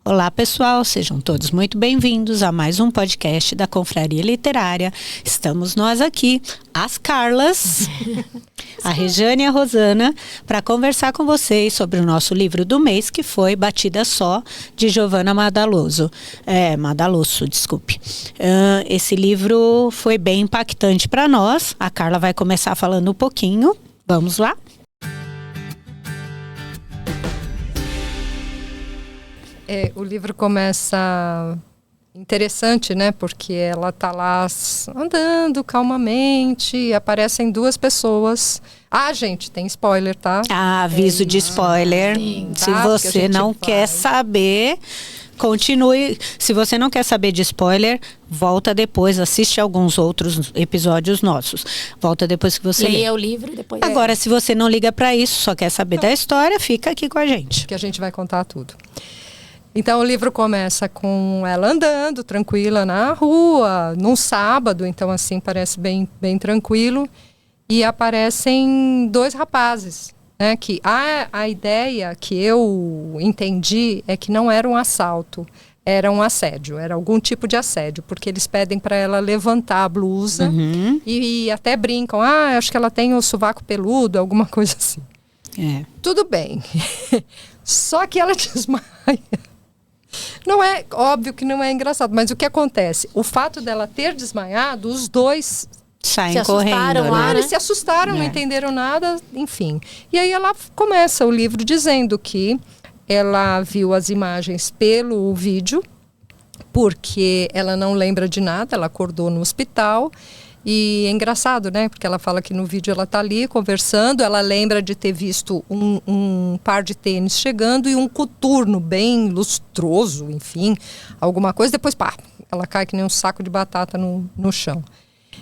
Olá pessoal, sejam todos muito bem-vindos a mais um podcast da Confraria Literária. Estamos nós aqui, as Carlas, a Rejane e a Rosana, para conversar com vocês sobre o nosso livro do mês, que foi Batida Só, de Giovanna Madaloso. Madaloso, desculpe. Esse livro foi bem impactante para nós. A Carla vai começar falando um pouquinho. Vamos lá? O livro começa interessante, né? Porque ela tá lá andando calmamente e aparecem duas pessoas. Gente, tem spoiler, tá? Aviso de spoiler. Sim, Se tá? você não quer saber, continue. Se você não quer saber de spoiler, volta depois, assiste alguns outros episódios nossos. Volta depois que você lê o livro e depois... Agora, se você não liga para isso, só quer saber da história, fica aqui com a gente. Que a gente vai contar tudo. Então o livro começa com ela andando tranquila na rua, num sábado, então assim parece bem tranquilo, e aparecem dois rapazes, né? Que a ideia que eu entendi é que não era um assalto, era um assédio, era algum tipo de assédio, porque eles pedem para ela levantar a blusa e até brincam, acho que ela tem o sovaco peludo, alguma coisa assim. Tudo bem, só que ela desmaia. Não é, óbvio que não é engraçado, mas o que acontece? O fato dela ter desmaiado, os dois saem correndo, lá, né? Eles se assustaram, não entenderam nada, enfim. E aí ela começa o livro dizendo que ela viu as imagens pelo vídeo, porque ela não lembra de nada, ela acordou no hospital. E é engraçado, né? Porque ela fala que no vídeo ela tá ali conversando, ela lembra de ter visto um par de tênis chegando e um coturno bem lustroso, enfim, alguma coisa. Depois, ela cai que nem um saco de batata no chão.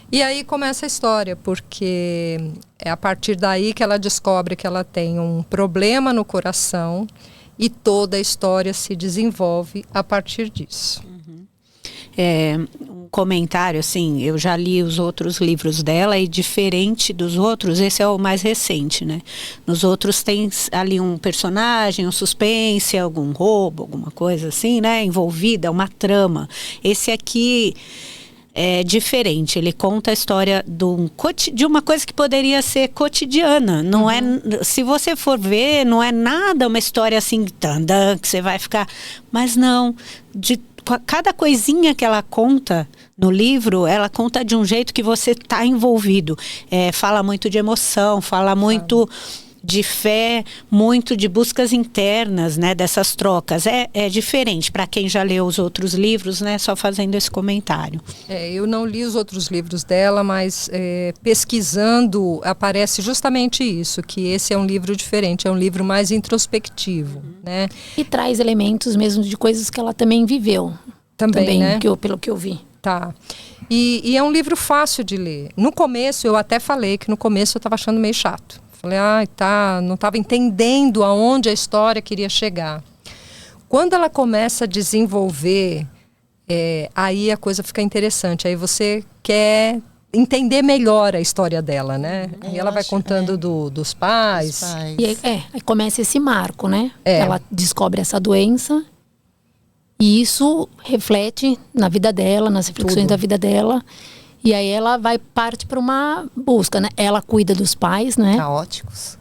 E aí começa a história, porque é a partir daí que ela descobre que ela tem um problema no coração e toda a história se desenvolve a partir disso. Um comentário, assim, eu já li os outros livros dela e diferente dos outros, esse é o mais recente, né? Nos outros tem ali um personagem, um suspense, algum roubo, alguma coisa assim, né? Envolvida, uma trama. Esse aqui é diferente, ele conta a história de uma coisa que poderia ser cotidiana, não se você for ver, não é nada uma história assim, que você vai ficar, mas não, cada coisinha que ela conta no livro, ela conta de um jeito que você está envolvido. Fala muito de emoção, fala muito de fé, muito de buscas internas, né, dessas trocas. É diferente para quem já leu os outros livros, né, só fazendo esse comentário. Eu não li os outros livros dela, mas pesquisando aparece justamente isso, que esse é um livro diferente, é um livro mais introspectivo, né? E traz elementos mesmo de coisas que ela também viveu. Também, né? Pelo que eu vi. Tá. E é um livro fácil de ler. No começo, eu até falei que no começo eu estava achando meio chato. Falei, não estava entendendo aonde a história queria chegar. Quando ela começa a desenvolver, aí a coisa fica interessante. Aí você quer entender melhor a história dela, né? E ela vai contando dos pais. E aí começa esse marco, né? Ela descobre essa doença e isso reflete na vida dela, nas reflexões da vida dela. E aí ela parte para uma busca, né? Ela cuida dos pais, né? Caóticos,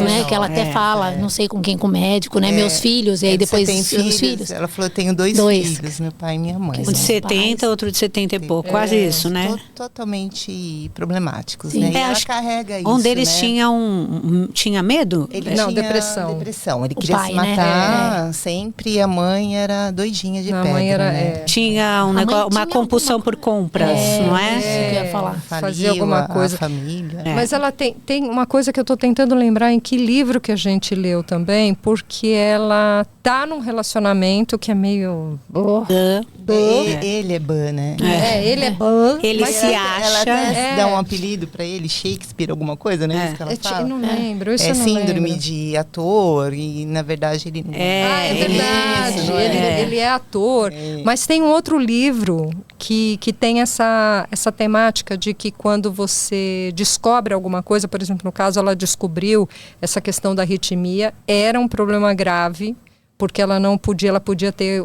né? Que ela até fala, não sei com quem, com o médico, né? Meus filhos, e aí depois os filhos. Ela falou, eu tenho dois filhos, meu pai e minha mãe. Um de 70, outro de 70 e pouco, quase isso, né? Totalmente problemáticos, sim. né? E ela carrega isso, um deles, né? tinha medo? Ele tinha depressão. Ele queria se matar sempre, e a mãe era doidinha de pedra, mãe era, né? Tinha uma compulsão por compras, não é? Isso que eu ia falar. Fazia alguma coisa. A família. Mas ela tem uma coisa que eu tô tentando lembrar em que livro que a gente leu também, porque ela tá num relacionamento que é meio... Ele é Ban, né? Ele é Ban. Ele se acha... Ela até dá um apelido pra ele, Shakespeare, alguma coisa, né? Isso que ela fala. Não lembro, isso eu não síndrome lembro. de ator, e na verdade ele não é verdade, isso, ele é ator. Mas tem um outro livro que tem essa temática de que quando você descobre alguma coisa, por exemplo, no caso ela descobriu essa questão da arritmia, era um problema grave, porque ela não podia, ela podia ter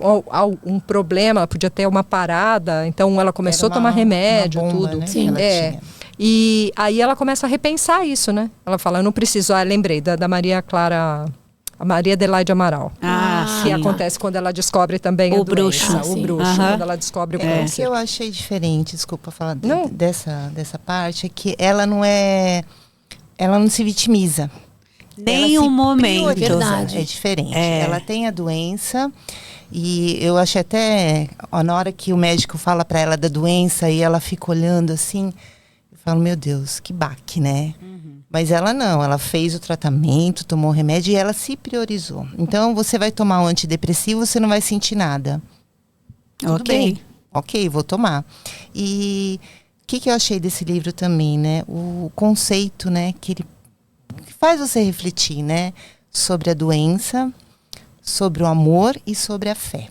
um problema, ela podia ter uma parada, então ela começou a tomar remédio, bomba, tudo. Né, Sim. E aí ela começa a repensar isso, né? Ela fala, eu não preciso, lembrei da Maria Clara, a Maria Adelaide Amaral. Que acontece quando ela descobre também o a bruxo. doença, o bruxo, quando ela descobre o câncer. O que eu achei diferente, desculpa falar dessa parte, é que ela não se vitimiza. Nenhum momento. Verdade. É diferente. Ela tem a doença e eu achei até, na hora que o médico fala para ela da doença e ela fica olhando assim, eu falo, meu Deus, que baque, né? Mas ela não, ela fez o tratamento, tomou o remédio e ela se priorizou. Então, você vai tomar um antidepressivo, você não vai sentir nada. Tudo bem. Ok, vou tomar. E o que eu achei desse livro também, né? O conceito, né, que ele faz você refletir, né, sobre a doença, sobre o amor e sobre a fé.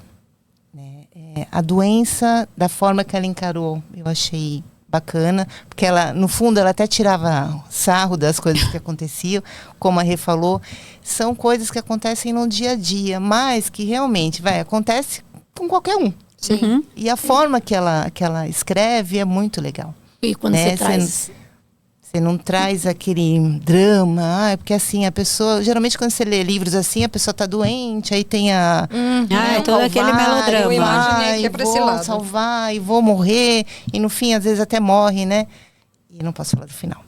Né? A doença, da forma que ela encarou, eu achei bacana, porque ela, no fundo, ela até tirava sarro das coisas que aconteciam, como a Rê falou, são coisas que acontecem no dia a dia, mas que realmente, acontece com qualquer um. Sim. E a forma que ela escreve é muito legal. E quando você traz... Você não traz aquele drama, porque assim, a pessoa, geralmente quando você lê livros assim, a pessoa tá doente, aí tem todo aquele melodrama. Eu imaginei que é pra esse lado. Vou salvar e vou morrer, e no fim, às vezes até morre, né? E não posso falar do final.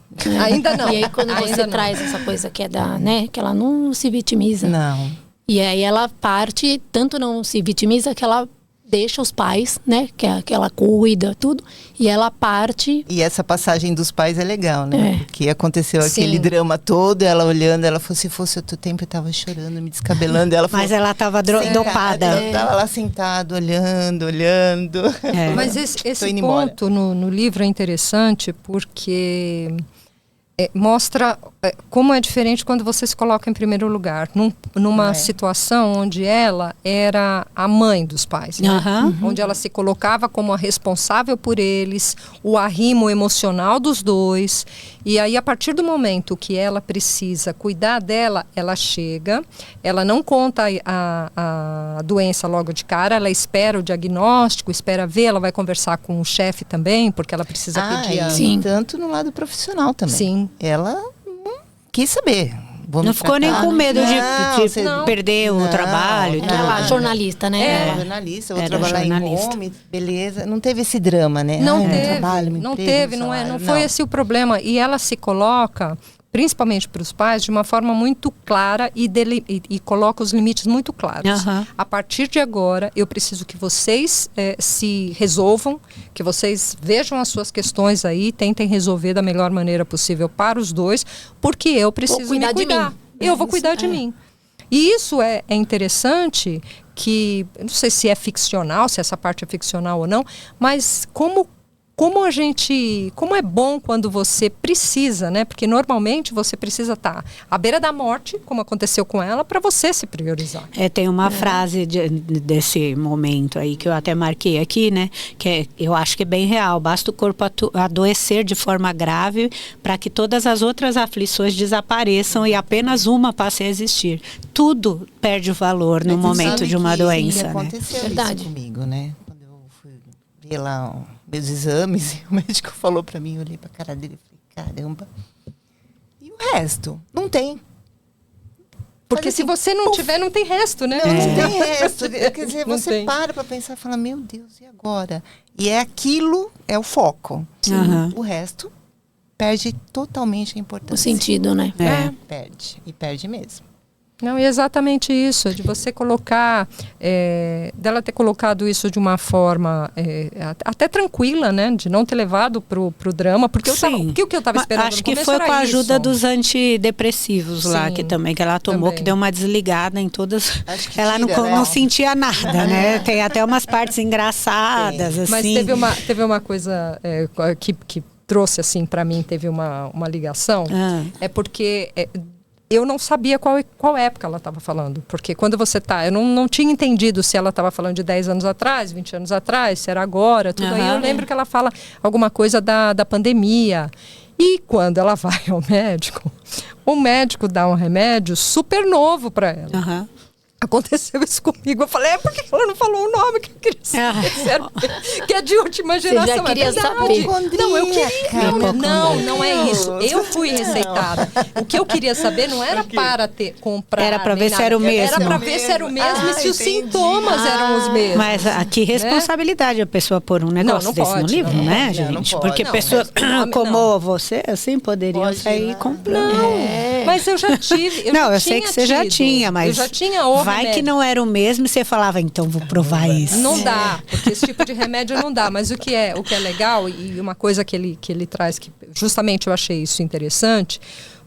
Ainda não. E aí quando você traz essa coisa que é né, que ela não se vitimiza. Não. E aí ela parte, tanto não se vitimiza que ela deixa os pais, né? Que ela cuida, tudo. E ela parte... E essa passagem dos pais é legal, né? Porque aconteceu aquele Sim. drama todo, ela olhando, ela falou, se fosse outro tempo, eu tava chorando, me descabelando. Ela falou, Mas ela estava dopada. Ela tava lá sentada, olhando. Mas esse ponto no livro é interessante porque... mostra como é diferente quando você se coloca em primeiro lugar. Numa situação onde ela era a mãe dos pais. Né? Onde ela se colocava como a responsável por eles, o arrimo emocional dos dois. E aí, a partir do momento que ela precisa cuidar dela, ela chega, ela não conta a doença logo de cara, ela espera o diagnóstico, espera ver, ela vai conversar com o chefe também, porque ela precisa pedir Sim. Tanto no lado profissional também. Sim. Ela quis saber. Não ficou nem com medo de perder o trabalho. Ela é jornalista, né? Jornalista, vou trabalhar em home, beleza. Não teve esse drama, né? Não foi esse o problema. E ela se coloca, principalmente para os pais, de uma forma muito clara e coloca os limites muito claros. A partir de agora, eu preciso que vocês se resolvam, que vocês vejam as suas questões aí, tentem resolver da melhor maneira possível para os dois, porque eu preciso me cuidar. Eu vou cuidar de mim. E isso é interessante, que não sei se é ficcional, se essa parte é ficcional ou não, mas como é bom quando você precisa, né? Porque normalmente você precisa estar à beira da morte, como aconteceu com ela, para você se priorizar. Tem uma frase desse momento aí que eu até marquei aqui, né? Eu acho que é bem real. Basta o corpo adoecer de forma grave para que todas as outras aflições desapareçam e apenas uma passe a existir. Tudo perde o valor no momento de uma doença, né? Aconteceu isso comigo, né? Quando eu fui ver lá meus exames, e o médico falou pra mim, eu olhei pra cara dele e falei, caramba. E o resto? Não tem. Porque se você não tiver, não tem resto, né? Não tem resto. Quer dizer, você para pra pensar e fala, meu Deus, e agora? E aquilo, é o foco. O resto perde totalmente a importância. O sentido, né? Perde. E perde mesmo. Não, é exatamente isso, de você colocar, dela ter colocado isso de uma forma até tranquila, né? De não ter levado pro drama, porque o que eu estava esperando acho que foi com a ajuda dos antidepressivos lá, que ela tomou, que deu uma desligada em todas. Ela não sentia nada, né? Tem até umas partes engraçadas, assim. Mas teve uma coisa que trouxe, assim, para mim, teve uma ligação, é porque... eu não sabia qual época ela estava falando. Porque quando você eu não tinha entendido se ela estava falando de 10 anos atrás, 20 anos atrás, se era agora, tudo aí. Eu lembro que ela fala alguma coisa da pandemia. E quando ela vai ao médico, o médico dá um remédio super novo para ela. Aconteceu isso comigo. Eu falei, por que ela não falou o nome que eu queria saber? Que é de última geração. Você já queria saber. Não, eu queria. Não é isso. Eu fui receitada. O que eu queria saber não era para comprar. Era para ver se era o mesmo. Era para ver se era o mesmo e se os sintomas eram os mesmos. Mas que responsabilidade a pessoa pôr um negócio desse no livro, né, gente? Porque pessoas como você, assim, poderiam sair comprando. Mas eu já tive. Eu sei que você já tinha, mas. Eu já tinha o vai que não era o mesmo e você falava, então vou provar isso. Não dá, porque esse tipo de remédio não dá. Mas o que é legal, e uma coisa que ele traz, que justamente eu achei isso interessante,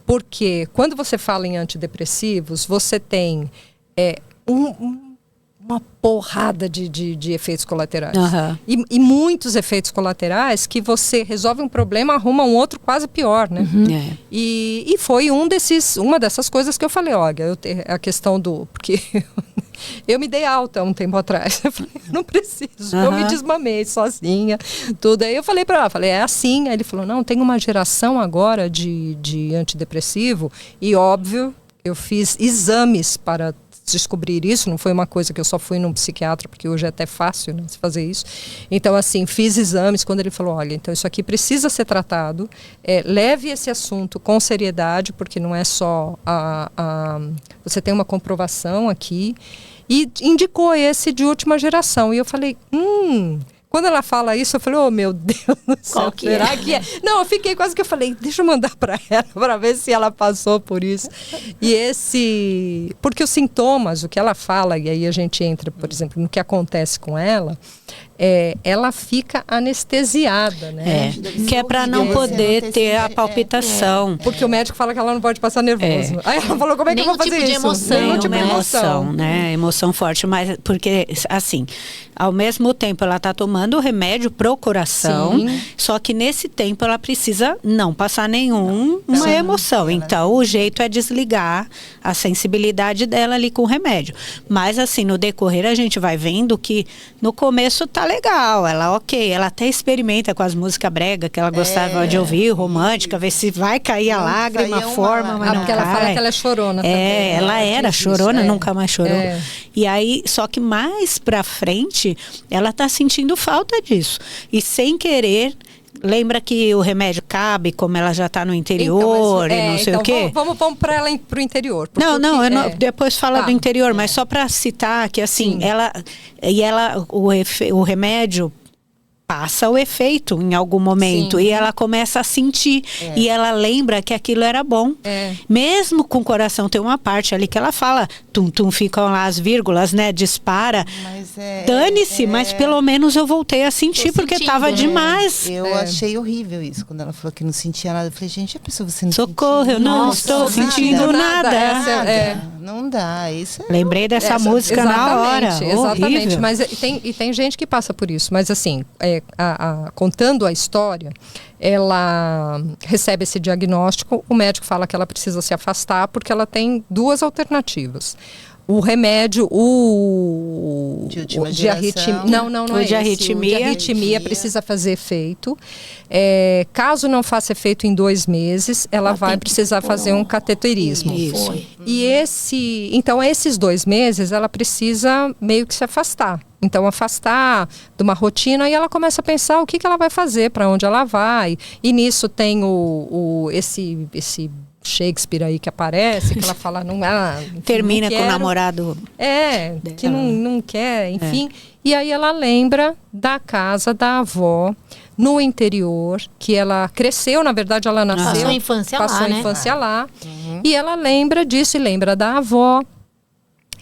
porque quando você fala em antidepressivos, você tem uma porrada de efeitos colaterais. E muitos efeitos colaterais que você resolve um problema, arruma um outro quase pior, né? E foi uma dessas coisas que eu falei, olha, a questão do... Porque eu me dei alta um tempo atrás. Eu falei, não preciso. Eu me desmamei sozinha, tudo. Aí eu falei para ela, é assim. Aí ele falou, não, tem uma geração agora de antidepressivo e, óbvio, eu fiz exames para descobrir isso, não foi uma coisa que eu só fui num psiquiatra, porque hoje é até fácil, né, fazer isso. Então, assim, fiz exames quando ele falou, olha, então isso aqui precisa ser tratado, leve esse assunto com seriedade, porque não é só você tem uma comprovação aqui, e indicou esse de última geração. E eu falei, quando ela fala isso, eu falei, oh meu Deus do céu, será que é? Não, eu fiquei quase que eu falei, deixa eu mandar para ela, para ver se ela passou por isso. E porque os sintomas, o que ela fala, e aí a gente entra, por exemplo, no que acontece com ela, ela fica anestesiada, né? Que é para não poder ter a palpitação. Porque o médico fala que ela não pode passar nervoso. Aí ela falou, como é que eu vou fazer isso? Nenhum tipo de emoção, né? Emoção forte, mas porque, assim, ao mesmo tempo ela está tomando o remédio pro coração, só que nesse tempo ela precisa não passar nenhuma emoção. Então, o jeito é desligar a sensibilidade dela ali com o remédio. Mas, assim, no decorrer a gente vai vendo que no começo tá legal, ela ela até experimenta com as músicas brega que ela gostava de ouvir, romântica, ver se vai cair a lágrima, forma, mas não porque ela fala que ela é chorona também. Ela era chorona, nunca mais chorou. E aí, só que mais pra frente, ela tá sentindo falta disso. E sem querer, lembra que o remédio cabe, como ela já está no interior e não sei o quê? Vamos para ela para o interior. Depois fala do interior, mas só para citar que assim, o remédio passa o efeito em algum momento e ela começa a sentir e ela lembra que aquilo era bom. Mesmo com o coração, tem uma parte ali que ela fala, ficam lá as vírgulas, né, dispara, dane-se, mas pelo menos eu voltei a sentir porque estava demais. Eu achei horrível isso, quando ela falou que não sentia nada, eu falei, gente, a pessoa você não socorro, eu não estou sentindo nada. Não dá, isso lembrei dessa música na hora. Exatamente, horrível. mas tem gente que passa por isso, mas assim, contando a história, ela recebe esse diagnóstico, o médico fala que ela precisa se afastar porque ela tem duas alternativas. O remédio, o de arritmia, o de arritmia precisa fazer efeito. Caso não faça efeito em 2 meses, ela vai precisar fazer um cateterismo. Isso. E então esses 2 meses ela precisa meio que se afastar. Então, afastar de uma rotina e ela começa a pensar o que ela vai fazer, para onde ela vai. E nisso tem esse Shakespeare aí que aparece, que ela fala, termina com o namorado. Que não quer, enfim. E aí ela lembra da casa da avó no interior, que ela cresceu, na verdade ela nasceu. Passou a infância lá. E ela lembra disso e lembra da avó.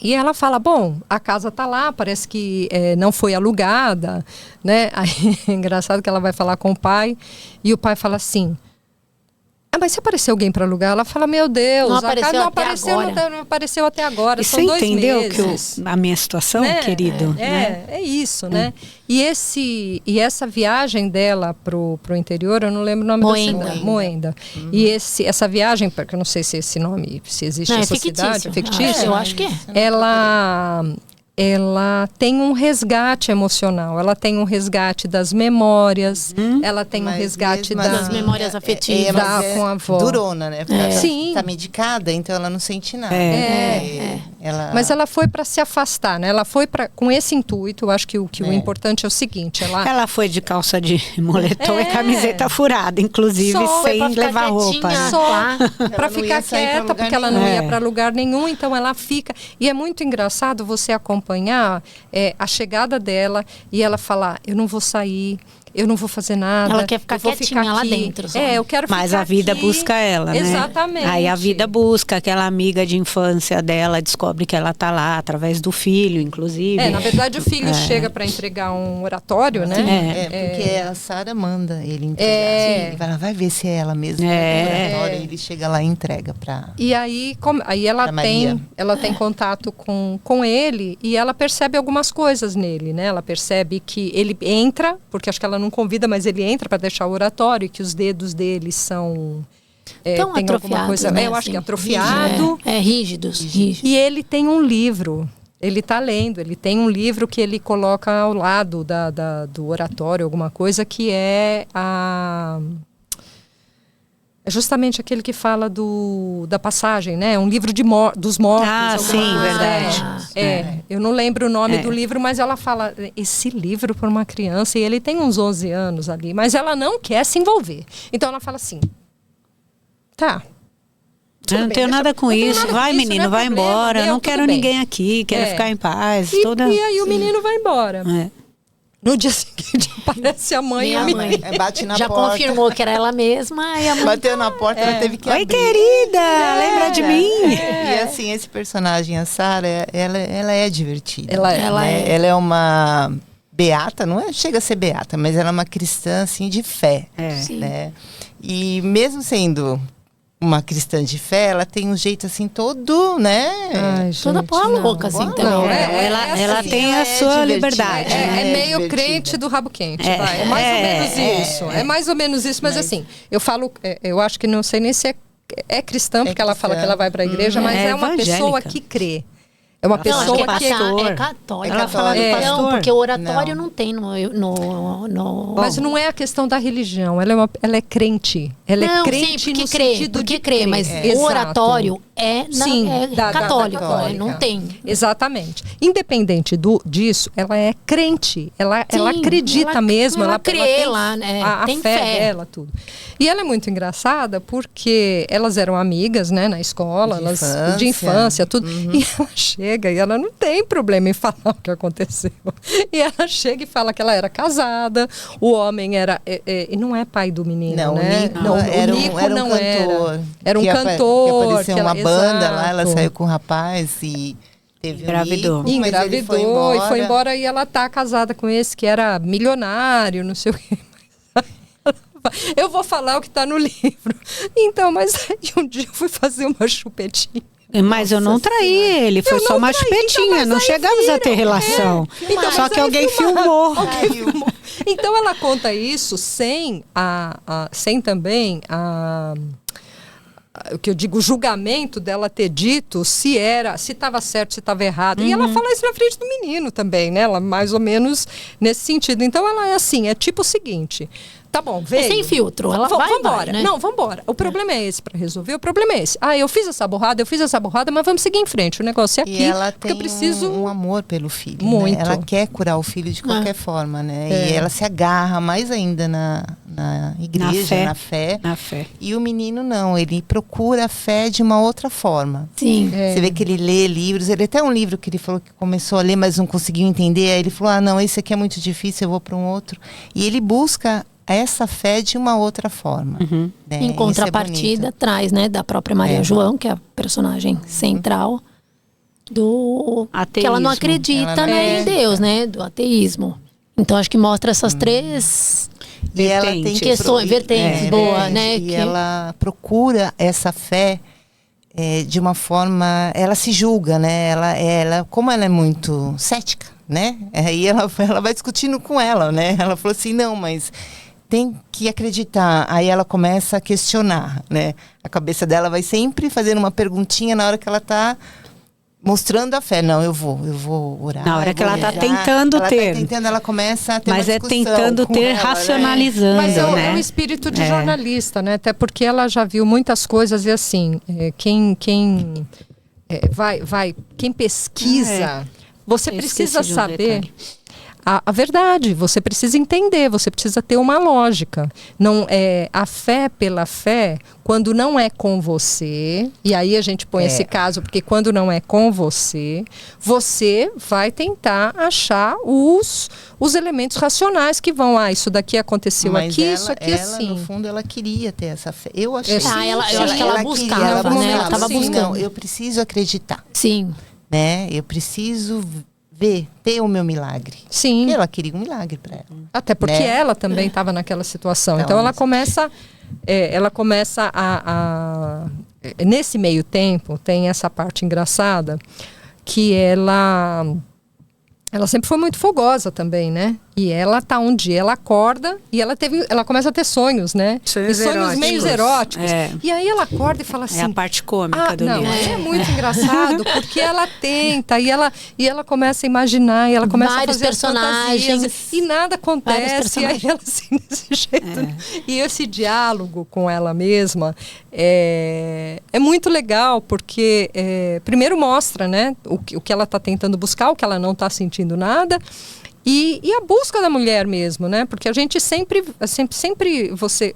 E ela fala, bom, a casa tá lá, parece que não foi alugada, né? Aí, é engraçado que ela vai falar com o pai, e o pai fala assim, mas se aparecer alguém para alugar, ela fala, meu Deus, não apareceu até agora, e são 2 meses. Você entendeu a minha situação, querido? É isso, né? E essa viagem dela pro interior, eu não lembro o nome da cidade. Moenda. E essa viagem, porque eu não sei se esse nome, se existe essa cidade, é fictício. Eu acho que é. ela tem um resgate emocional, ela tem um resgate das memórias, ela tem um resgate das memórias afetivas com a avó. Durona, né? Porque ela Sim. tá medicada, então ela não sente nada. Mas ela foi para se afastar, né? Ela foi com esse intuito. Eu acho que o importante é o seguinte: ela foi de calça de moletom e camiseta furada, inclusive, sem levar roupa. Só para ficar quieta, porque ela não ia para lugar nenhum, então ela fica. E é muito engraçado você acompanhar a chegada dela e ela falar: eu não vou sair, eu não vou fazer nada. Ela quer ficar quietinha lá dentro. Eu quero ficar Mas a vida aqui. busca ela, né? Exatamente. Aí a vida busca aquela amiga de infância dela, descobre que ela tá lá, através do filho, inclusive. Na verdade o filho chega para entregar um oratório, né? Porque a Sara manda ele entregar. Ele vai ver se é ela mesma. E ele chega lá e entrega para. E aí, ela tem contato com ele e ela percebe algumas coisas nele, né? Ela percebe que ele entra, porque acho que ela não convida, mas ele entra para deixar o oratório, e que os dedos dele são tem alguma coisa, né? Eu acho que atrofiado, rígidos. E ele tem um livro. Ele está lendo, ele tem um livro que ele coloca ao lado do oratório, alguma coisa, que é justamente aquele que fala da passagem, né? Um livro dos mortos. Sim, verdade. Eu não lembro o nome do livro, mas ela fala esse livro para uma criança, e ele tem uns 11 anos ali, mas ela não quer se envolver. Então ela fala assim, tá. Eu não tenho nada com isso. Vai, menino, vai embora. Não quero ninguém aqui, quero ficar em paz. E aí o menino vai embora. No dia seguinte aparece a mãe. A mãe bate na já porta. Confirmou que era ela mesma. E a mãe bateu na porta, ela teve que abrir. Oi, querida, lembra de mim? E assim, esse personagem, a Sara, ela é divertida. Ela é uma beata, não chega a ser beata, mas ela é uma cristã assim de fé. Né? E mesmo sendo uma cristã de fé, ela tem um jeito assim todo, né? Toda porra louca, assim, também. Ela tem a sua liberdade. É meio crente do rabo quente, vai. É mais ou menos isso. É mais ou menos isso, mas assim, eu falo, eu acho que não sei nem se é cristã, porque ela fala que ela vai para a igreja, mas é uma pessoa que crê. É uma pessoa que é católica. Ela fala do pastor. Não, porque o oratório não tem no... Mas não é a questão da religião. Ela é crente. Ela é crente no sentido de crer. Mas o oratório é católico. Não tem. Exatamente. Independente disso, ela é crente. Ela acredita mesmo. Ela crê lá, né? A fé dela, tudo. E ela é muito engraçada porque elas eram amigas, né? Na escola. De infância, tudo. E ela chega e ela não tem problema em falar o que aconteceu. E ela chega e fala que ela era casada, o homem era... e não é pai do menino, né? Não, o Nico era um cantor. Era um cantor. Que apareceu uma banda lá, ela saiu com um rapaz e... Engravidou. Engravidou e foi embora, e ela tá casada com esse que era milionário, não sei o quê. Eu vou falar o que tá no livro. Então, mas aí um dia eu fui fazer uma chupetinha. Mas eu não traí ele, foi só uma chupetinha, não chegamos a ter relação. Só que alguém filmou. Então ela conta isso sem também o que eu digo, o julgamento dela ter dito se estava certo, se estava errado. E ela fala isso na frente do menino também, né? Ela mais ou menos nesse sentido. Então ela é assim, é tipo o seguinte... Tá bom, veio. Sem filtro, ela vai embora, né? Não, vambora. O problema é esse para resolver. O problema é esse. Eu fiz essa borrada, mas vamos seguir em frente. O negócio é aqui. E ela tem eu preciso um amor pelo filho. Muito. Né? Ela quer curar o filho de qualquer forma, né? E ela se agarra mais ainda na igreja, na fé. E o menino não, ele procura a fé de uma outra forma. Sim. Você vê que ele lê livros, ele até um livro que ele falou que começou a ler, mas não conseguiu entender. Aí ele falou, não, esse aqui é muito difícil, eu vou para um outro. E ele busca essa fé de uma outra forma. Né? Em contrapartida, traz, né, da própria Maria João, que é a personagem central do ateísmo. Que ela não acredita em Deus, né, do ateísmo. Então acho que mostra essas três vertentes boas, né? E ela procura essa fé de uma forma, ela se julga, né? Ela como ela é muito cética, né? Aí ela vai discutindo com ela, né? Ela falou assim, não, mas tem que acreditar. Aí ela começa a questionar, né? A cabeça dela vai sempre fazendo uma perguntinha na hora que ela está mostrando a fé. Não, eu vou orar. Na hora que ela está rezar. tentando ela ter. Tá tentando, ela começa a ter mas uma é tentando com ter, ela, racionalizando, Mas é né? um espírito de jornalista, né? Até porque ela já viu muitas coisas e assim, quem pesquisa, você precisa saber a verdade, você precisa entender, você precisa ter uma lógica. Não é a fé pela fé, quando não é com você, e aí a gente põe esse caso, porque quando não é com você, você vai tentar achar os elementos racionais que vão, isso daqui aconteceu aqui, isso aqui assim. No fundo, ela queria ter essa fé. Eu achei. Eu acho que ela buscava, né? Ela estava buscando. Não, eu preciso acreditar. Sim. Né? Eu preciso ter o meu milagre. Sim. Porque ela queria um milagre para ela. Até porque ela também estava naquela situação. Então ela começa nesse meio tempo, tem essa parte engraçada, que ela sempre foi muito fogosa também, né? E ela tá um dia, ela acorda e ela começa a ter sonhos, né? Sonhos meio eróticos. E aí ela acorda e fala assim... É a parte cômica do livro. É muito engraçado, porque ela tenta e ela começa a imaginar, e ela começa vários a fazer personagens e nada acontece. E aí ela assim, desse jeito. E esse diálogo com ela mesma é muito legal, porque primeiro mostra, né, o que ela está tentando buscar, o que ela não está sentindo nada. E a busca da mulher mesmo, né? Porque a gente sempre você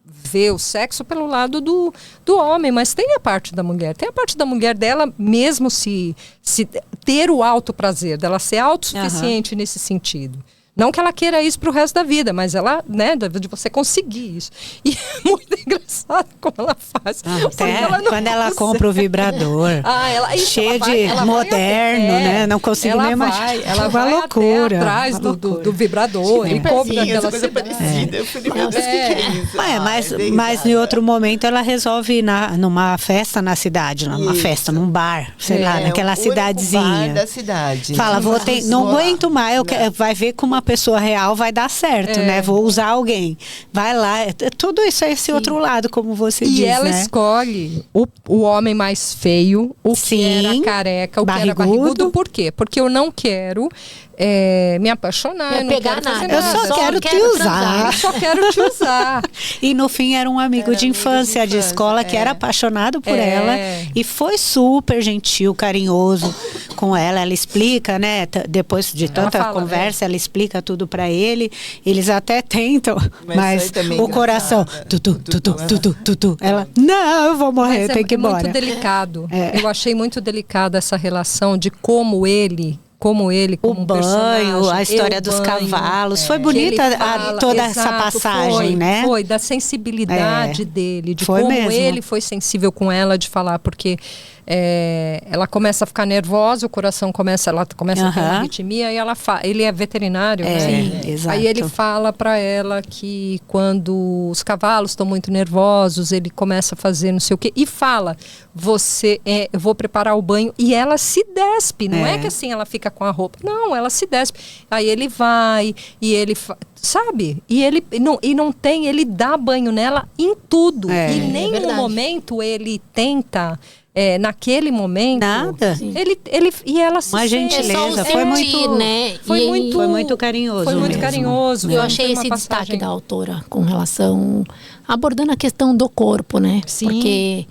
vê o sexo pelo lado do homem, mas tem a parte da mulher. Tem a parte da mulher dela mesmo se ter o alto prazer, dela ser autossuficiente nesse sentido. Não que ela queira isso pro resto da vida, mas ela, né, de você conseguir isso. E é muito engraçado como ela faz. Quando ela compra o vibrador, cheio de moderno, né? Não consigo nem imaginar. Ela vai loucura. Atrás do vibrador e compra aquela coisa parecida. Eu falei, meu Deus, que é isso? Mas em outro momento ela resolve ir numa festa na cidade, numa festa, num bar, sei lá, naquela cidadezinha. Bar da cidade. Fala, não aguento mais, vai ver como uma pessoa real vai dar certo, né? Vou usar alguém. Vai lá. Tudo isso é esse outro lado, como você diz, E ela né? escolhe o homem mais feio, que era careca, o que era barrigudo. Por quê? Porque eu não quero me apaixonar, eu não quero fazer nada. Eu só quero te usar. Eu só quero te usar. E no fim era um amigo de infância de escola que era apaixonado por ela e foi super gentil, carinhoso com ela. Ela explica, né? Depois de tanta conversa, ela explica tudo pra ele. Eles até tentam, mas o coração tutu. Ela, não, eu vou morrer, tem que ir embora. É muito delicado. Eu achei muito delicado essa relação de como ele, como o banho, a história dos cavalos. Foi bonita toda essa passagem, né? Foi, da sensibilidade dele, de foi como mesmo. Ele foi sensível com ela, de falar, porque ela começa a ficar nervosa, o coração começa a ter uma arritmia, e ele é veterinário, né? Sim, exato. Aí ele fala para ela que quando os cavalos estão muito nervosos, ele começa a fazer não sei o quê, e fala, eu vou preparar o banho, e ela se despe, não é que assim ela fica com a roupa, não, ela se despe. Aí ele vai, e ele sabe? E ele ele dá banho nela em tudo. E em nenhum momento ele tenta... naquele momento, nada. E ela se uma gentileza, foi muito, né? Foi muito carinhoso. Foi muito carinhoso. Eu achei esse destaque da autora com relação abordando a questão do corpo, né? Sim. Porque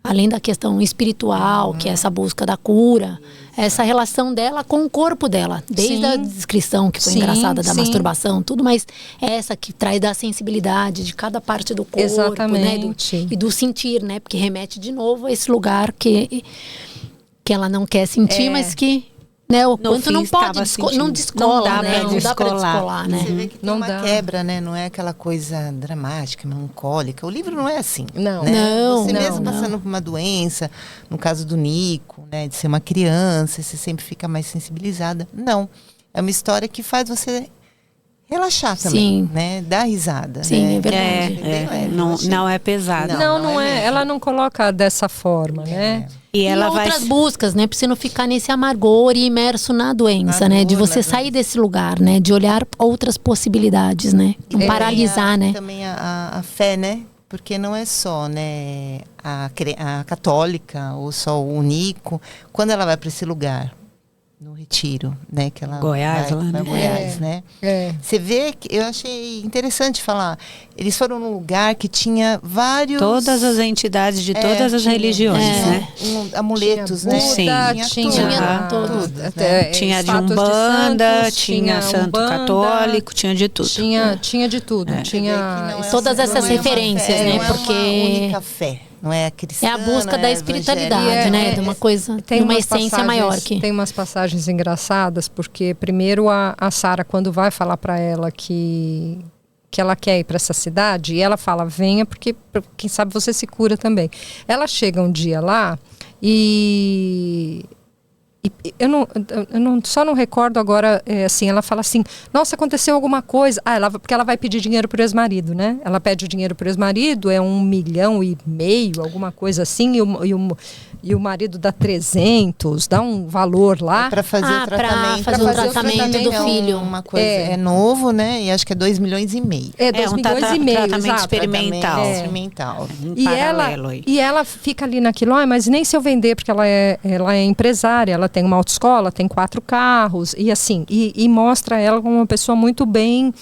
além da questão espiritual, que é essa busca da cura, essa relação dela com o corpo dela, desde a descrição que foi engraçada da masturbação, tudo, mas essa que traz da sensibilidade de cada parte do corpo, exatamente, né? E do sentir, né? Porque remete de novo a esse lugar que ela não quer sentir, mas que, né, o quanto não pode não descola, não dá, né? pra não dá pra descolar, né? Você vê que tem uma quebra, né? Não é aquela coisa dramática, melancólica. O livro não é assim. Não. Né? Não. Você mesmo passando por uma doença, no caso do Nico, né? De ser uma criança, você sempre fica mais sensibilizada. Não. É uma história que faz você relaxar também, né? Dar risada. Sim, né? é verdade. Não é pesado. Não é. Ela não coloca dessa forma, né? E ela outras buscas, né? Pra você não ficar nesse amargor e imerso na doença, né? De você sair desse lugar, né? De olhar outras possibilidades, né? Não paralisar, né? Também a fé, né? Porque não é só, né, a católica ou só o Nico. Quando ela vai para esse lugar, no retiro, né, que ela Goiás, vai, lá, né? Goiás, né? Você vê que eu achei interessante falar. Eles foram num lugar que tinha vários... Todas as entidades de todas as religiões, né? Amuletos, tinha né? Buda, tinha tudo. Tinha de Umbanda, tinha Santo Católico, tinha de tudo. Tinha de tudo. Todas essas referências, né? Porque não é uma única fé. Não é a cristã, é a busca da espiritualidade, né? De uma coisa, de uma essência maior. Tem umas passagens engraçadas, porque primeiro a Sara, quando vai falar para ela que ela quer ir para essa cidade, e ela fala, venha, porque quem sabe você se cura também. Ela chega um dia lá e eu só não recordo agora, assim, ela fala assim, nossa, aconteceu alguma coisa. Porque ela vai pedir dinheiro pro ex-marido, né? Ela pede o dinheiro pro ex-marido, é 1,5 milhão, alguma coisa assim, e o marido dá 300, dá um valor lá. Para fazer o tratamento. Para fazer o tratamento do filho. Uma coisa, é novo, né? E acho que é 2,5 milhões. É 2,5 milhões, tratamento experimental. Experimental. E ela fica ali naquilo, mas nem se eu vender, porque ela é empresária, ela tem uma autoescola, tem 4 carros, e assim, e mostra ela como uma pessoa muito bem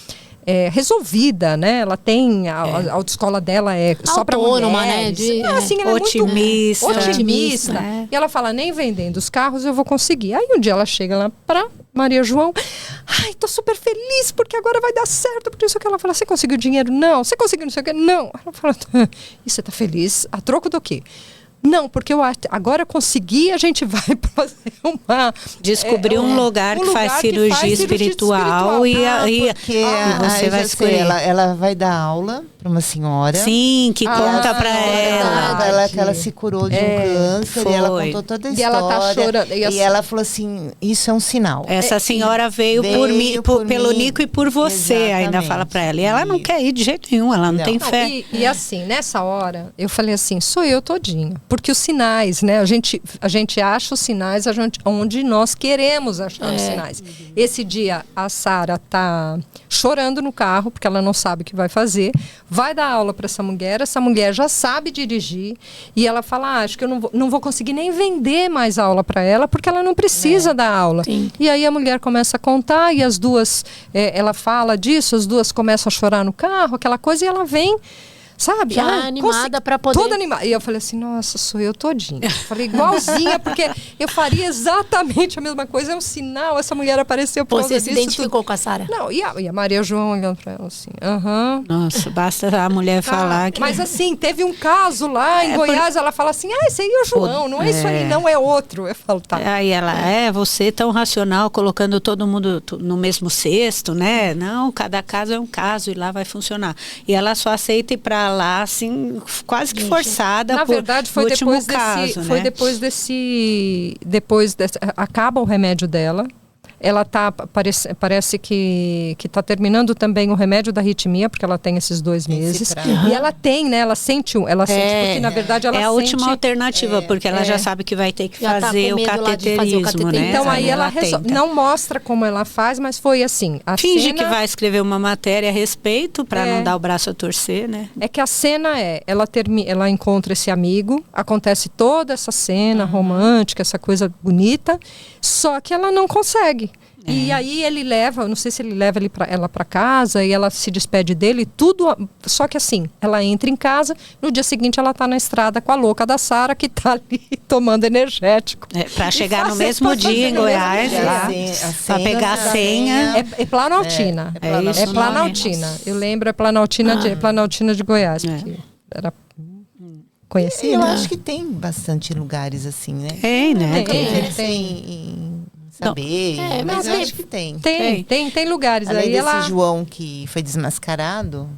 resolvida, né? Ela tem a autoescola dela só para mulheres, né? Assim, ela otimista. É muito otimista. E ela fala, nem vendendo os carros eu vou conseguir. Aí um dia ela chega lá para Maria João, tô super feliz porque agora vai dar certo, porque isso que ela fala, você conseguiu dinheiro? Não. Você conseguiu não sei o que? Não. Ela fala, e você tá feliz? A troco do quê? Não, porque agora eu consegui, a gente vai fazer descobrir um lugar que faz cirurgia espiritual e você vai escolher. Ela vai dar aula para uma senhora. Sim, que conta para ela. Que ela se curou de um câncer e ela contou toda a história. E ela tá chorando. E ela falou assim, isso é um sinal. Essa senhora veio por mim, pelo Nico e por você, ainda fala para ela. E ela não quer ir de jeito nenhum, ela não tem fé. E assim, nessa hora, eu falei assim, sou eu todinha. Porque os sinais, né? A gente acha os sinais onde nós queremos achar os sinais. Esse dia, a Sara tá chorando no carro, porque ela não sabe o que vai fazer. Vai dar aula para essa mulher já sabe dirigir. E ela fala, acho que eu não vou conseguir nem vender mais aula para ela, porque ela não precisa dar aula. Sim. E aí a mulher começa a contar, e as duas, ela fala disso, as duas começam a chorar no carro, aquela coisa, e ela vem... Sabe? Já animada para poder... Toda animada. E eu falei assim, nossa, sou eu todinha. Eu falei igualzinha, porque eu faria exatamente a mesma coisa. É um sinal, essa mulher apareceu por causa disso. Você se identificou com a Sara? Não, e a Maria João olhando para ela assim, Nossa, basta a mulher falar que... Mas assim, teve um caso lá em Goiás, ela fala assim, esse aí é o João, não é isso aí, não é outro. Eu falo, tá. Aí ela, você tão racional, colocando todo mundo no mesmo cesto, né? Não, cada caso é um caso e lá vai funcionar. E ela só aceita ir pra lá, assim, quase que forçada. Na verdade, foi depois caso, foi né? depois desse, acaba o remédio dela. Ela parece que está terminando também o remédio da arritmia, porque ela tem esses 2 meses. E ela tem, né? Ela sente porque na verdade ela é a última alternativa, porque ela já sabe que vai ter que fazer o cateterismo, né? Então aí ela não mostra como ela faz, mas foi assim. Finge que vai escrever uma matéria a respeito, para não dar o braço a torcer, né? É que a cena ela encontra esse amigo, acontece toda essa cena romântica, essa coisa bonita, só que ela não consegue. E aí ele leva, não sei se ele leva ela para casa e ela se despede dele, tudo. Só que assim, ela entra em casa, no dia seguinte ela tá na estrada com a louca da Sara, que tá ali tomando energético. Para chegar no mesmo dia em Goiás, para pegar a senha. É Planaltina. É Planaltina. Eu lembro, é Planaltina de Goiás, porque era conhecida. Eu acho que tem bastante lugares assim, né? Tem, né? Tem. Saber, mas eu acho que tem. Tem lugares. Além aí desse João que foi desmascarado.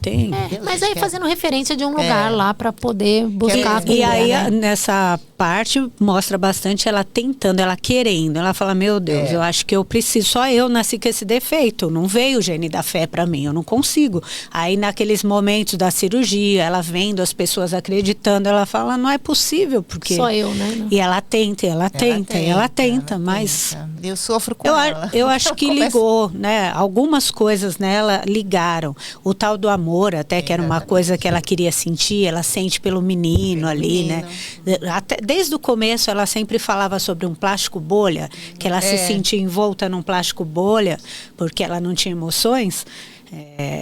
Tem. Mas aí fazendo referência de um lugar lá para poder buscar. E aí, nessa parte mostra bastante ela tentando, ela querendo. Ela fala, meu Deus, eu acho que eu preciso, só eu nasci com esse defeito, não veio o gene da fé para mim, eu não consigo. Aí naqueles momentos da cirurgia, ela vendo as pessoas acreditando, ela fala, não é possível, porque... Só eu, né? E ela tenta, mas... Eu sofro com ela. Eu acho que ligou, né? Algumas coisas nela ligaram. O tal do amor, até que era uma coisa que ela queria sentir, ela sente pelo menino ali, né? Até, desde o começo ela sempre falava sobre um plástico bolha, que ela se sentia envolta num plástico bolha, porque ela não tinha emoções.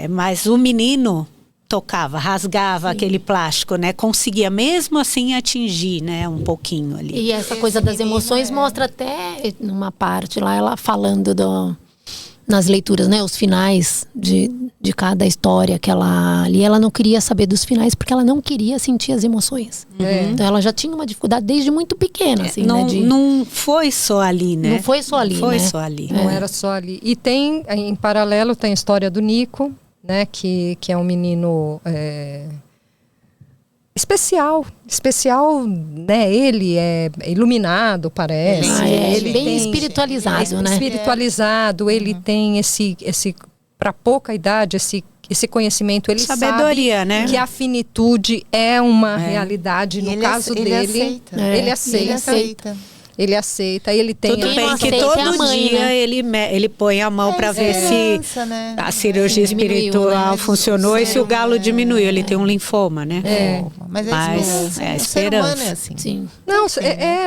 Mas o menino tocava, rasgava aquele plástico, né? Conseguia mesmo assim atingir, né? Um pouquinho ali. E essa coisa das emoções mostra até numa parte lá, ela falando nas leituras, né? Os finais de cada história que ela ali, ela não queria saber dos finais porque ela não queria sentir as emoções. Então ela já tinha uma dificuldade desde muito pequena, assim, não, né? Não foi só ali, né? Não foi só ali, Foi né? só ali. Não era só ali. E tem, em paralelo, tem a história do Nico, né? Que é um menino especial, né? Ele é iluminado, parece. Ele bem espiritualizado, né? Espiritualizado, ele tem esse para pouca idade, esse conhecimento, ele sabedoria, sabe né? que a finitude é uma realidade. No caso dele, ele aceita. Ele aceita, ele tem... Tudo bem que todo dia ele põe a mão para ver se a cirurgia espiritual funcionou e se o galo diminuiu. Ele tem um linfoma, né? Mas é esperança. É assim. Sim. Não,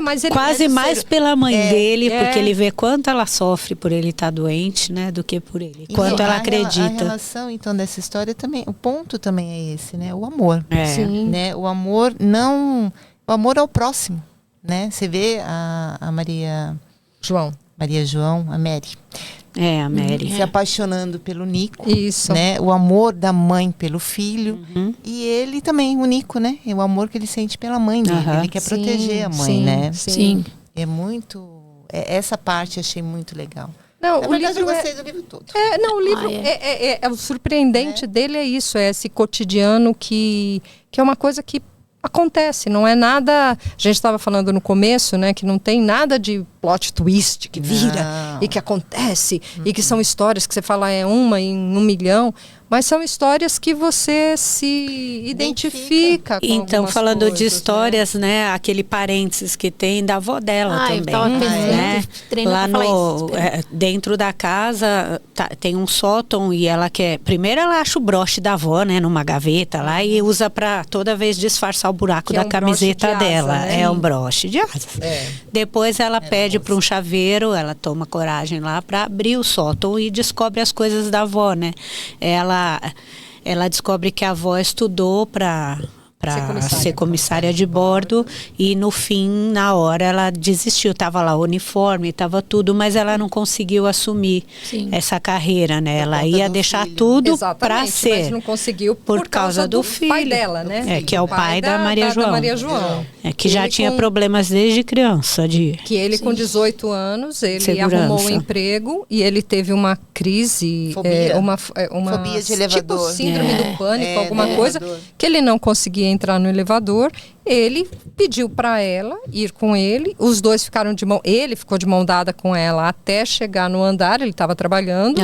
mas ele... Quase mais pela mãe dele, porque ele vê quanto ela sofre por ele estar doente, né? Do que por ele. Quanto ela acredita. A relação, então, dessa história também... O ponto também é esse, né? O amor. Sim. Né? O amor não... O amor ao próximo. Né? Você vê a Maria João, a Mary. A Mary. Se apaixonando pelo Nico. Isso. Né? O amor da mãe pelo filho. E ele também, o Nico, né? O amor que ele sente pela mãe dele. Ele quer proteger a mãe, né? Sim. É muito... essa parte eu achei muito legal. Não, Na verdade, eu gostei do livro todo. O livro o surpreendente dele é isso, é esse cotidiano que é uma coisa que acontece, não é nada... A gente estava falando no começo, né, que não tem nada de plot twist que vira e que acontece e que são histórias que você fala uma em 1 milhão, mas são histórias que você se identifica com então, falando coisas, de histórias, né, aquele parênteses que tem da avó dela também. Né? Lá dentro da casa tem um sótão e ela quer... Primeiro ela acha o broche da avó, né, numa gaveta lá e usa para toda vez disfarçar o buraco da camiseta dela. Asa, né? É um broche de asas. Depois ela pede para um chaveiro, ela toma coragem lá para abrir o sótão e descobre as coisas da avó, né? Ela descobre que a avó estudou para ser comissária de bordo e no fim, na hora, ela desistiu. Tava lá o uniforme, tava tudo, mas ela não conseguiu assumir essa carreira, né? Ela ia deixar tudo para ser. Mas não conseguiu por causa do filho. Pai dela, né? Que é o pai da Maria João. Da Maria João. Que já tinha problemas desde criança. Que ele com 18 anos, ele arrumou um emprego e ele teve uma crise, uma fobia de elevador. Tipo síndrome do pânico, alguma coisa, que ele não conseguia entrar no elevador. Ele pediu para ela ir com ele, os dois ficaram ele ficou de mão dada com ela até chegar no andar, ele estava trabalhando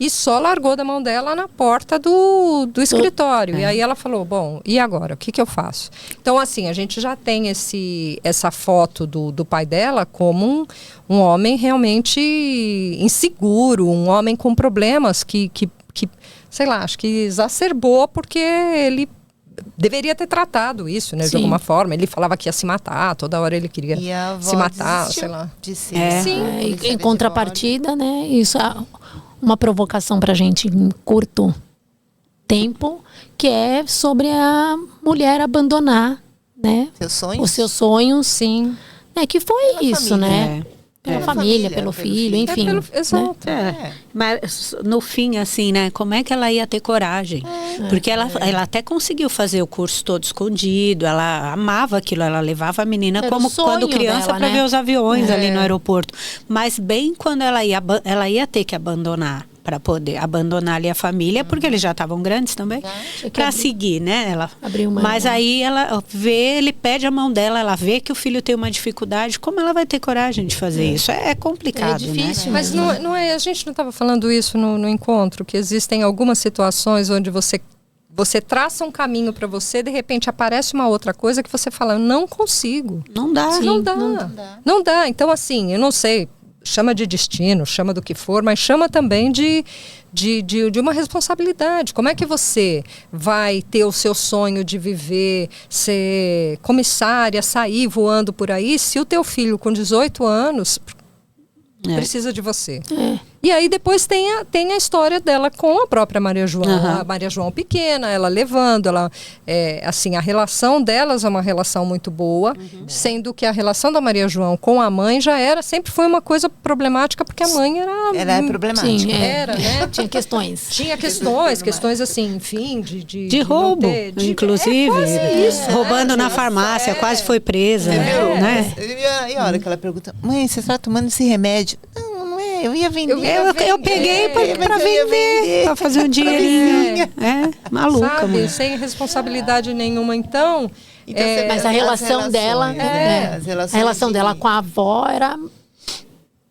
e só largou da mão dela na porta do escritório. E aí ela falou, bom, e agora? O que eu faço? Então, assim, a gente já tem essa foto do pai dela como um homem realmente inseguro, um homem com problemas que sei lá, acho que exacerbou porque ele deveria ter tratado isso, né, de alguma forma. Ele falava que ia se matar, toda hora ele queria se matar, sei lá. Em contrapartida, né, isso é uma provocação pra gente em curto tempo, que é sobre a mulher abandonar, né, os seus sonhos. Sim. Que foi isso, família, né? Pela família, pelo filho, enfim. Exato. Mas no fim, assim, né? Como é que ela ia ter coragem? Porque ela até conseguiu fazer o curso todo escondido, ela amava aquilo, ela levava a menina como quando criança para ver os aviões ali no aeroporto. Mas bem quando ela ia ter que abandonar. para poder abandonar ali a família, porque eles já estavam grandes também, para seguir, né? Ela abriu uma mas aí ela vê, ele pede a mão dela, ela vê que o filho tem uma dificuldade, como ela vai ter coragem de fazer isso? É complicado, difícil, né? Mas não é, a gente não estava falando isso no encontro, que existem algumas situações onde você traça um caminho para você, de repente aparece uma outra coisa que você fala, eu não consigo. Não dá. Sim, Não dá. Então, assim, eu não sei, chama de destino, chama do que for, mas chama também de uma responsabilidade. Como é que você vai ter o seu sonho de viver, ser comissária, sair voando por aí, se o teu filho com 18 anos precisa de você? E aí depois tem a história dela com a própria Maria João. A Maria João pequena, ela levando, assim, a relação delas é uma relação muito boa, sendo que a relação da Maria João com a mãe sempre foi uma coisa problemática, porque a mãe era problemática. Sim, era, né? Tinha questões. Tinha questões assim, enfim, de roubo, inclusive. Isso, roubando na farmácia, quase foi presa, né? E a hora que ela pergunta, mãe, você está tomando esse remédio? Não é, eu ia vender. Eu peguei para vender, para fazer um dinheirinho. Maluca, sabe? mãe. Sem responsabilidade nenhuma. Então, mas a relação dela, a relação dela com a avó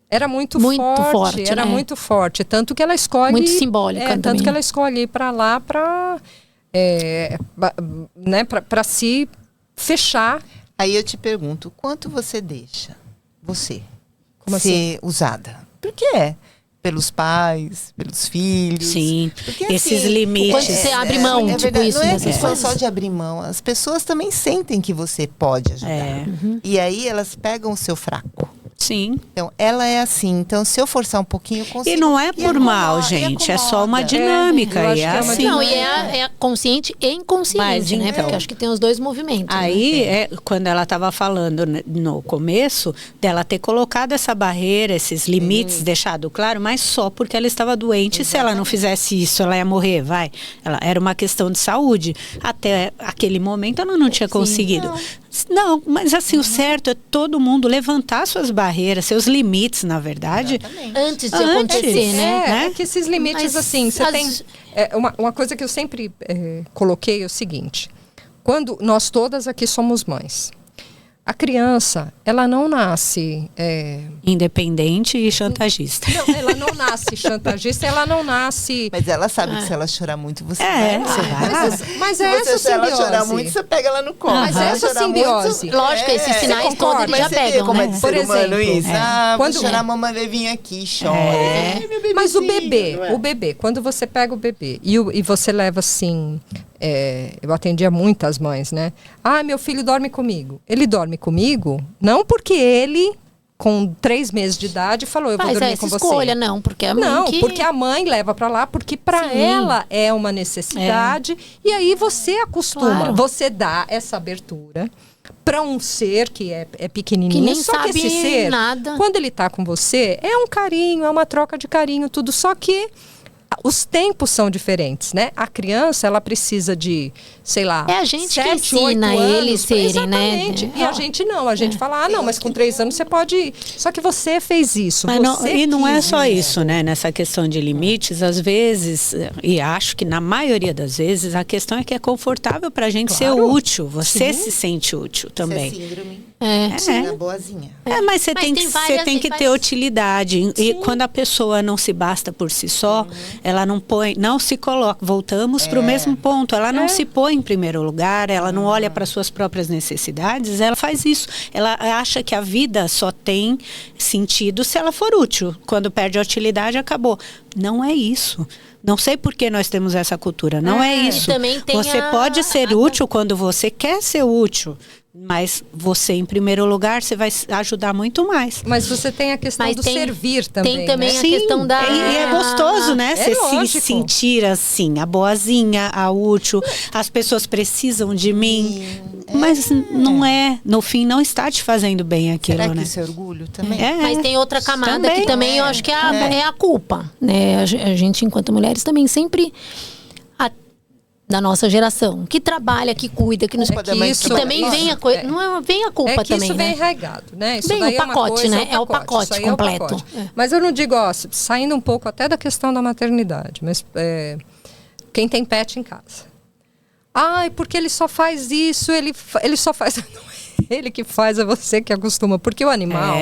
era muito forte, era muito forte, tanto que ela escolhe muito simbólica tanto também. que ela escolhe ir para lá para né, para se fechar. Aí eu te pergunto, quanto você deixa você Como ser usada? Por quê? Pelos pais, pelos filhos. Sim, porque, esses assim, limites. Quando você abre mão, tipo verdade, isso. não é dessas questão coisas. só de abrir mão. As pessoas também sentem que você pode ajudar. E aí elas pegam o seu fraco. Sim. Então, ela é assim. Então, se eu forçar um pouquinho, eu consigo. E não é por mal, gente. É só uma dinâmica. eu acho E é que é uma assim. Não, e é consciente e inconsciente, Mas, né? então, Porque acho que tem os dois movimentos. Aí, quando ela estava falando no começo, dela ter colocado essa barreira, esses limites, deixado claro, mas só porque ela estava doente. Se ela não fizesse isso, ela ia morrer, era uma questão de saúde. Até aquele momento, ela não tinha conseguido. Não, mas assim, o certo é todo mundo levantar suas barreiras, seus limites, na verdade. Antes de acontecer, né? É que esses limites, Mas assim, você tem... uma coisa que eu sempre coloquei é o seguinte. Quando nós todas aqui somos mães, a criança, ela não nasce... independente e chantagista. Não, ela não nasce chantagista, ela não nasce... Mas ela sabe que se ela chorar muito, você vai. Você vai. Mas é essa Se ela simbiose. chorar muito, você pega ela no colo. Mas Se ela essa chorar simbiose. muito, Lógico, esses sinais todos eles mas já você vê pegam, como é né? de Por ser humano exemplo, isso. quando Vou chorar, a mamãe vai vir aqui e chora. Meu Mas o bebezinho, bebê, quando você pega o bebê e você leva assim... eu atendia muitas mães, né? Ah, meu filho dorme comigo. Ele dorme comigo não porque ele, com 3 meses de idade, falou, eu vou dormir com você. escolha, não, porque a mãe Não, porque a mãe leva para lá, porque para ela é uma necessidade. E aí você acostuma, Claro. você dá essa abertura para um ser que é pequenininho. Que nem só sabe que esse ser, nada. quando ele tá com você, é um carinho, é uma troca de carinho, tudo. Só que os tempos são diferentes, né? A criança, ela precisa de, sei lá, É a gente 7, que ensina 8 anos, eles serem, né? exatamente. E a gente não. A gente fala, não, mas com 3 anos você pode ir. Só que você fez isso. Mas não é quis só isso, né? Nessa questão de limites, às vezes, e acho que na maioria das vezes, a questão é que é confortável pra gente ser útil. Você se sente útil também. Isso é síndrome. É. Boazinha. Mas você Mas tem que ter utilidade. E quando a pessoa não se basta por si só, ela não se coloca. Voltamos para o mesmo ponto. Ela não se põe em primeiro lugar, ela não olha para suas próprias necessidades, ela faz isso. Ela acha que a vida só tem sentido se ela for útil. Quando perde a utilidade, acabou. Não é isso. Não sei por que nós temos essa cultura. Não é isso. também tem Você pode ser útil quando você quer ser útil. Mas você, em primeiro lugar, você vai ajudar muito mais. Mas você tem a questão do servir também. Tem também né? a questão da... E é gostoso, né? Você se lógico. sentir assim, a boazinha, a útil. As pessoas precisam de mim. Mas não é. No fim, não está te fazendo bem aquilo, Será que né? isso é orgulho também? Mas tem outra camada Também. que também eu acho que é a culpa, né? A gente, enquanto mulheres, também sempre da nossa geração, que trabalha, que cuida, que nos que isso também vem a coisa, não vem a culpa que também, isso vem né? enraigado, né? Isso Bem, daí o pacote, é né? É o pacote completo. Mas eu não digo, saindo um pouco até da questão da maternidade, mas quem tem pet em casa. Ai, porque ele só faz isso, ele só faz... Ele que faz, é você que acostuma. Porque o animal,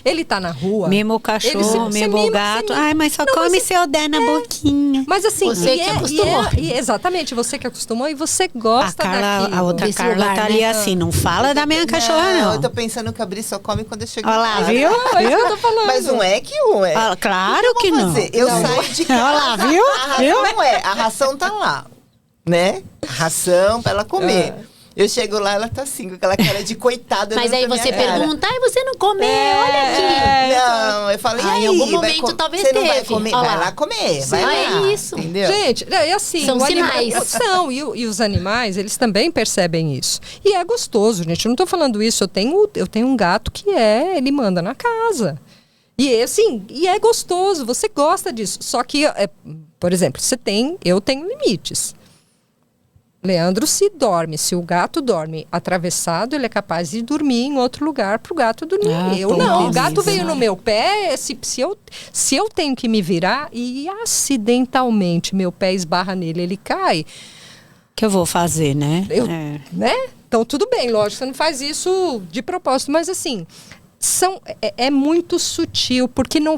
ele tá na rua... Mima o cachorro, mima o gato. Ai, mas só come se eu der na boquinha. Mas assim... Você que acostumou. Exatamente, você que acostumou e você gosta daquilo. A outra Carla lugar, tá ali assim, não fala da minha cachorra, não. Eu tô pensando que a Bri só come quando eu chego em casa. Olha lá, viu? É isso que eu tô falando. Mas não é que é. Claro que não. Eu saio de casa. Olha lá, viu? Não é, a ração tá lá, né? A ração pra ela comer. Eu chego lá, ela tá assim, com aquela cara de coitada. Mas aí você pergunta, você não comeu, olha aqui. Não, eu falei, em algum momento talvez você teve. Não vai comer, vai lá comer, vai lá. É isso. Entendeu? Gente, é assim. São sinais. E os animais, eles também percebem isso. E é gostoso, gente. Eu não tô falando isso. Eu tenho um gato que ele manda na casa. E assim, é gostoso, você gosta disso. Só que, por exemplo, eu tenho limites. Leandro, se o gato dorme atravessado, ele é capaz de dormir em outro lugar pro gato dormir. Eu não, o gato veio no meu pé, se eu tenho que me virar e acidentalmente meu pé esbarra nele, ele cai. Que eu vou fazer, né? Né? Então tudo bem, lógico, você não faz isso de propósito, mas assim... É muito sutil, porque não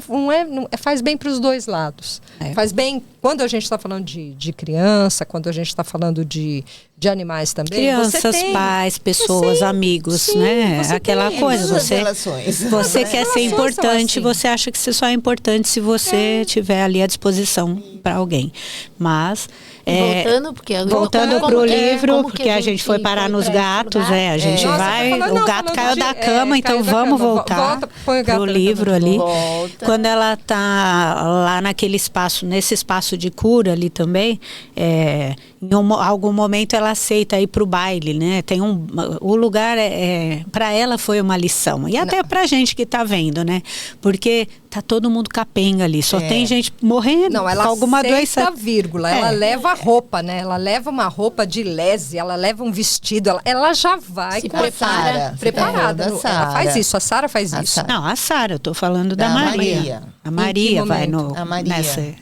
faz bem para os dois lados. Faz bem quando a gente está falando de criança, quando a gente está falando de animais também. Crianças, pais, pessoas, amigos, né? Aquela coisa. Você quer ser importante, você acha que você só é importante se você tiver ali à disposição para alguém. Mas... voltando para o livro, porque a gente foi parar nos gatos, a gente vai... O gato caiu da cama, então vamos voltar para o livro ali. Quando ela está lá naquele espaço, nesse espaço de cura ali também, em algum momento ela aceita ir para o baile, né? O lugar, para ela foi uma lição. E até para a gente que está vendo, né? Porque tá todo mundo capenga ali, só tem gente morrendo com alguma doença. Vírgula, ela leva a roupa, né? Ela leva uma roupa de lese, ela leva um vestido, ela já vai preparada. Ela faz isso, a Sara faz isso. Não, a Sara, eu tô falando da Maria. A Maria vai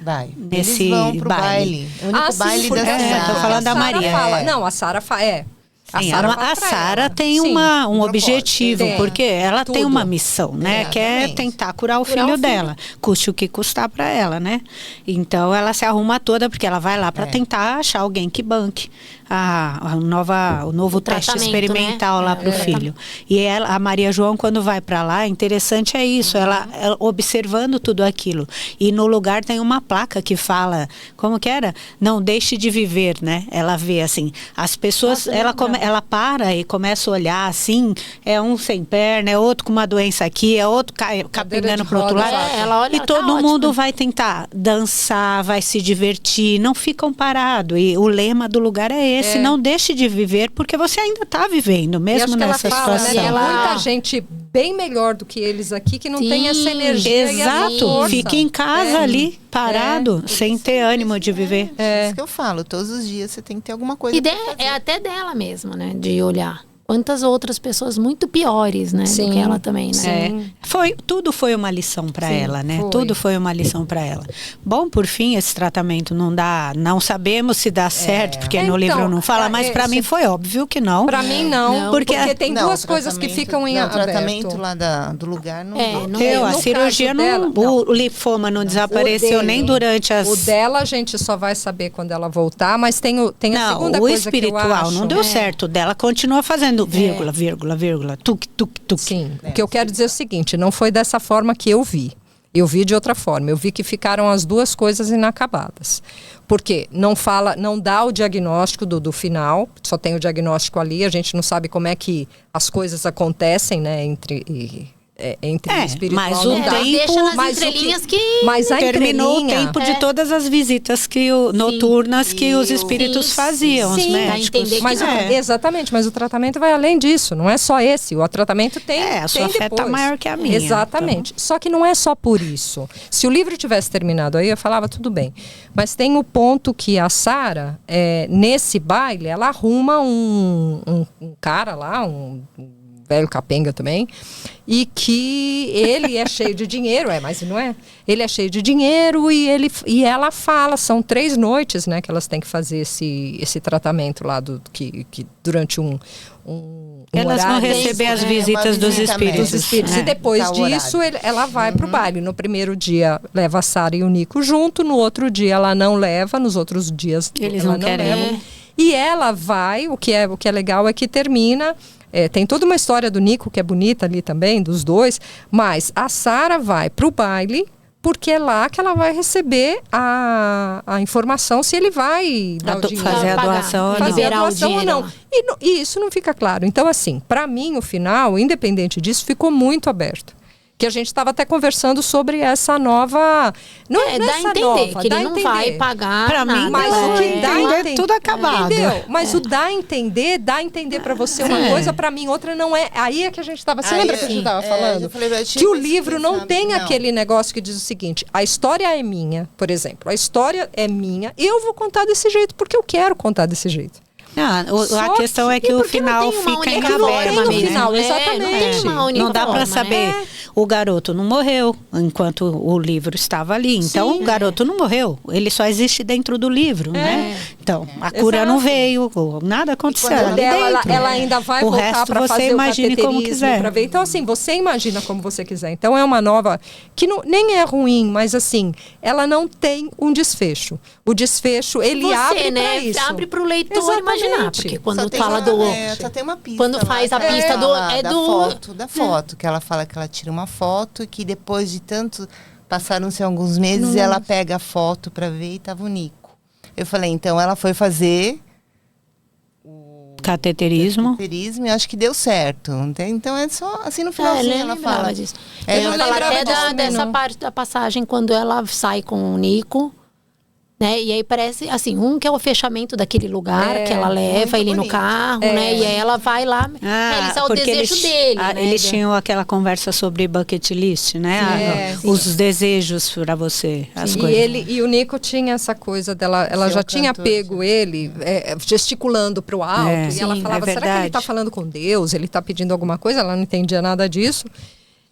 vai. Nesse Eles vão pro baile. O único baile da Sara. Tô falando da Maria. Não, a Sara A Sara tem um objetivo, porque ela tem uma missão, né? Que é tentar curar o filho dela, custe o que custar para ela, né? Então ela se arruma toda, porque ela vai lá para tentar achar alguém que banque o novo teste experimental, né? Lá para o filho. E a Maria João, quando vai para lá, interessante é isso, ela observando tudo aquilo. E no lugar tem uma placa que fala, como que era? Não deixe de viver, né? Ela vê assim, as pessoas, ela para e começa a olhar assim, é um sem perna, é outro com uma doença aqui, é outro capengando pro outro lado. E todo mundo vai tentar dançar, vai se divertir, não ficam parados. E o lema do lugar é esse, não deixe de viver, porque você ainda está vivendo, mesmo nessa situação. Tem muita gente bem melhor do que eles aqui que não tem essa energia. Exato, fica em casa ali, parado, sem ter ânimo de viver. É isso que eu falo, todos os dias você tem que ter alguma coisa. E é até dela mesma, né, de olhar. Quantas outras pessoas muito piores, né? Do que ela também, né? Tudo foi uma lição para ela, né? Tudo foi uma lição para ela. Bom, por fim, esse tratamento não sabemos se dá certo, porque no livro não fala, mas para mim foi óbvio que não. Para mim não, porque tem duas coisas que ficam em aberto. O tratamento lá do lugar não a cirurgia o linfoma não desapareceu nem durante as... O dela a gente só vai saber quando ela voltar, mas tem a segunda coisa que eu acho. O espiritual não deu certo, o dela continua fazendo vírgula, tuk, tuk, tuk. Sim, o que eu quero dizer é o seguinte, não foi dessa forma que eu vi. Eu vi de outra forma. Eu vi que ficaram as duas coisas inacabadas. Porque não dá o diagnóstico do final, só tem o diagnóstico ali, a gente não sabe como é que as coisas acontecem, né, entre o espiritual. Mas o tempo, deixa nas entrelinhas mas a terminou o tempo de todas as visitas noturnas que os espíritos faziam, os médicos. Exatamente, mas o tratamento vai além disso, não é só esse. O tratamento tem a sua fé tá maior que a minha. Exatamente. Então. Só que não é só por isso. Se o livro tivesse terminado aí, eu falava tudo bem. Mas tem o ponto que a Sara, nesse baile, ela arruma um cara lá, um velho capenga também, e que ele é cheio de dinheiro, mas não é? Ele é cheio de dinheiro e ela fala, são 3 noites, né, que elas têm que fazer esse tratamento lá, que durante um elas vão receber as visitas dos espíritos. E depois disso, ela vai pro baile. No primeiro dia, leva a Sara e o Nico junto, no outro dia ela não leva, nos outros dias eles não querem. Levam. E ela vai, o que é legal é que termina... tem toda uma história do Nico que é bonita ali também, dos dois, mas a Sara vai pro baile porque é lá que ela vai receber a informação se ele vai dar o dinheiro, fazer a doação ou não. E isso não fica claro. Então, assim, para mim, o final, independente disso, ficou muito aberto. Que a gente estava até conversando sobre essa nova... Dá a entender que ele não vai pagar pra nada. Mim, mas o que dá a entender, tudo acabado. Entendeu? Mas o dá a entender para você uma coisa, para mim outra não é. Aí é que a gente estava... Você lembra que a gente estava falando? Que o livro não tem aquele negócio que diz o seguinte, a história é minha, por exemplo. A história é minha, eu vou contar desse jeito porque eu quero contar desse jeito. A questão é que o final fica em aberto. Exatamente. Não dá para saber. O garoto não morreu enquanto o livro estava ali. Então, o garoto não morreu. Ele só existe dentro do livro, né? Então, a cura não veio, nada aconteceu. Ela ainda vai voltar para fazer o cateterismo para ver. Então, assim, você imagina como você quiser. Então, é uma nova que nem é ruim, mas assim, ela não tem um desfecho. O desfecho, ele abre para isso. Abre para o leitor imaginar, porque quando fala do... só tem uma pista. Quando faz a pista da foto, que ela fala que ela tira uma foto e que depois de tanto... Passaram-se alguns meses e ela pega a foto para ver e tava o Nico. Eu falei, então ela foi fazer... Cateterismo e acho que deu certo. Então é só assim no finalzinho ela fala disso. Eu falo até dessa parte da passagem quando ela sai com o Nico, né? E aí parece assim, que é o fechamento daquele lugar que ela leva ele no carro, né? E aí ela vai lá realizar o desejo dele, né? Eles tinham aquela conversa sobre bucket list, né? Os desejos para você, as coisas. E o Nico tinha essa coisa dela, ela já tinha pego ele gesticulando pro alto, e ela falava, será que ele tá falando com Deus? Ele tá pedindo alguma coisa? Ela não entendia nada disso.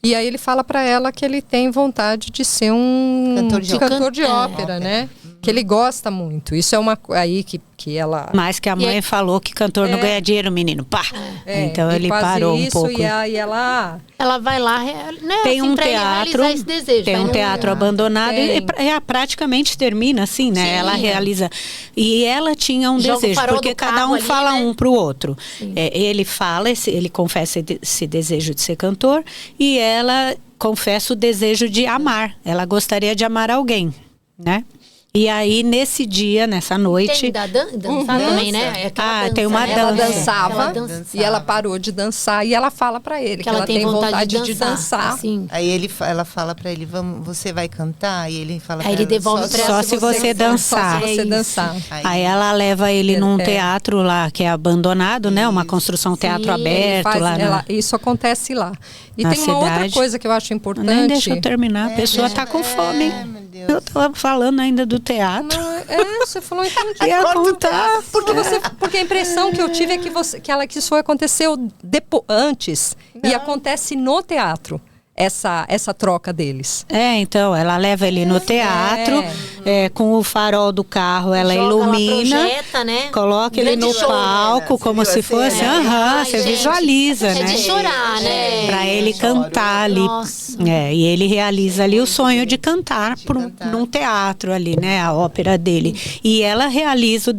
E aí ele fala para ela que ele tem vontade de ser um cantor de ópera, né? Que ele gosta muito. Isso é uma aí que ela... Mas que a mãe falou que cantor não ganha dinheiro, menino. Pá! Então ele parou um pouco. E aí ela vai lá, né? Tem assim, um teatro, esse desejo, tem um teatro abandonado e praticamente termina assim, né? Ela realiza. E ela tinha um desejo, porque cada um fala um pro outro. Ele ele confessa esse desejo de ser cantor e ela confessa o desejo de amar. Ela gostaria de amar alguém, né? E aí, nesse dia, nessa noite... Tem dançar também, né? Tem uma dança. Ela dançava e ela parou de dançar e ela fala pra ele que ela tem vontade de dançar. Assim. Aí ela fala pra ele, você vai cantar? E ele fala aí ele devolve só se você dançar. Só se você dançar. Aí ela leva ele num teatro lá, que é abandonado, né? Uma construção teatro aberto lá. Isso acontece lá. E tem uma outra coisa que eu acho importante. Nem deixa eu terminar, a pessoa tá com fome. Eu tava falando ainda do teatro. Você falou então de contar. Porque a impressão que eu tive é que isso aconteceu antes. E acontece no teatro. Essa troca deles. Então, ela leva ele no teatro, com o farol do carro, ela ilumina, ela projeta, né? Coloca ele no palco, como se fosse, você visualiza, né? É de chorar, né? Pra ele cantar ali. E ele realiza ali o sonho de cantar num teatro ali, né? A ópera dele. E ela realiza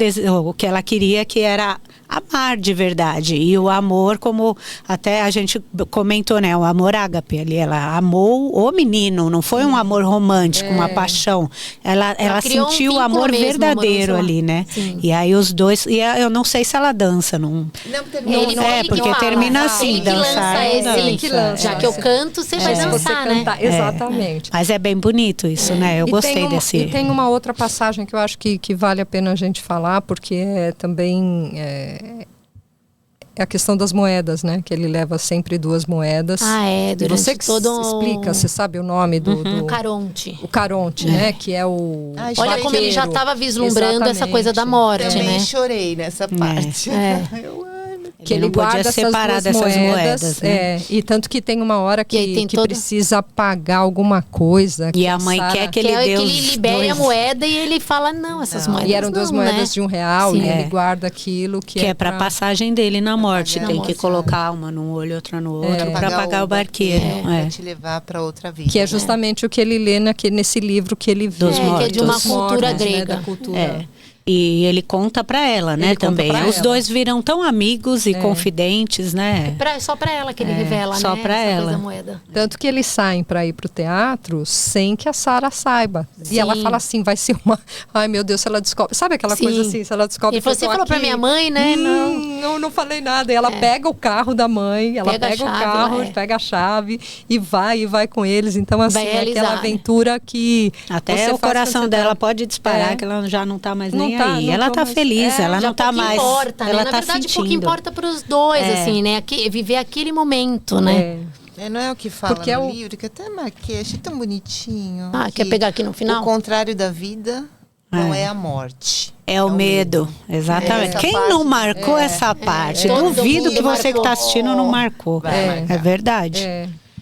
o que ela queria, que era amar de verdade. E o amor, como até a gente comentou, né? O amor ágape ali. Ela amou o menino, não foi um amor romântico, uma paixão. Ela sentiu o amor verdadeiro ali, né? Sim. E aí os dois... E eu não sei se ela dança. Não porque termina assim, dançar. Ele que lança. Já que eu canto, você vai dançar, né? Exatamente. Mas é bem bonito isso, né? Eu gostei desse... E tem uma outra passagem que eu acho que vale a pena a gente falar, porque também é a questão das moedas, né? Que ele leva sempre 2 moedas. Durante você que explica, você sabe o nome do Caronte. O Caronte, né? Que é o... Olha como ele já estava vislumbrando essa coisa da morte, também, né? Chorei nessa parte. Eu amo. Que ele guarda essas moedas, né? E tanto que tem uma hora que precisa pagar alguma coisa. E a mãe quer que ele dê que ele libere a moeda e ele fala, não, essas moedas E eram 2 moedas de R$1 e ele guarda aquilo que é para passagem dele na morte. Tem que colocar uma num olho, outra no outro, para pagar o barqueiro. Para te levar para outra vida. Que é justamente o que ele lê nesse livro que ele vê. Que é de uma cultura grega. Da cultura. E ele conta pra ela, né, também. Os dois viram tão amigos e confidentes, né? Só pra ela que ele revela, só né? Pra ela. Coisa da moeda. Tanto que eles saem pra ir pro teatro sem que a Sarah saiba. Sim. E ela fala assim, vai ser uma... Ai, meu Deus, se ela descobre... Sabe aquela coisa assim, se ela descobre que você falou pra minha mãe, né? Não falei nada. E ela pega o carro da mãe, ela pega o carro, pega a chave e vai com eles. Então, assim, é aquela aventura que... Até o coração dela pode disparar, que ela já não tá mais nem aí. Ela tá feliz, ela não tá mais... Importa, né? Ela Na tá verdade, sentindo. pouco importa pros dois, assim, né? Viver aquele momento, né? Não é o que fala no livro, que eu até marquei, achei tão bonitinho. Quer pegar aqui no final? O contrário da vida não é a morte. É o medo, exatamente. Quem não marcou essa parte? Duvido que você que está assistindo não marcou. É verdade.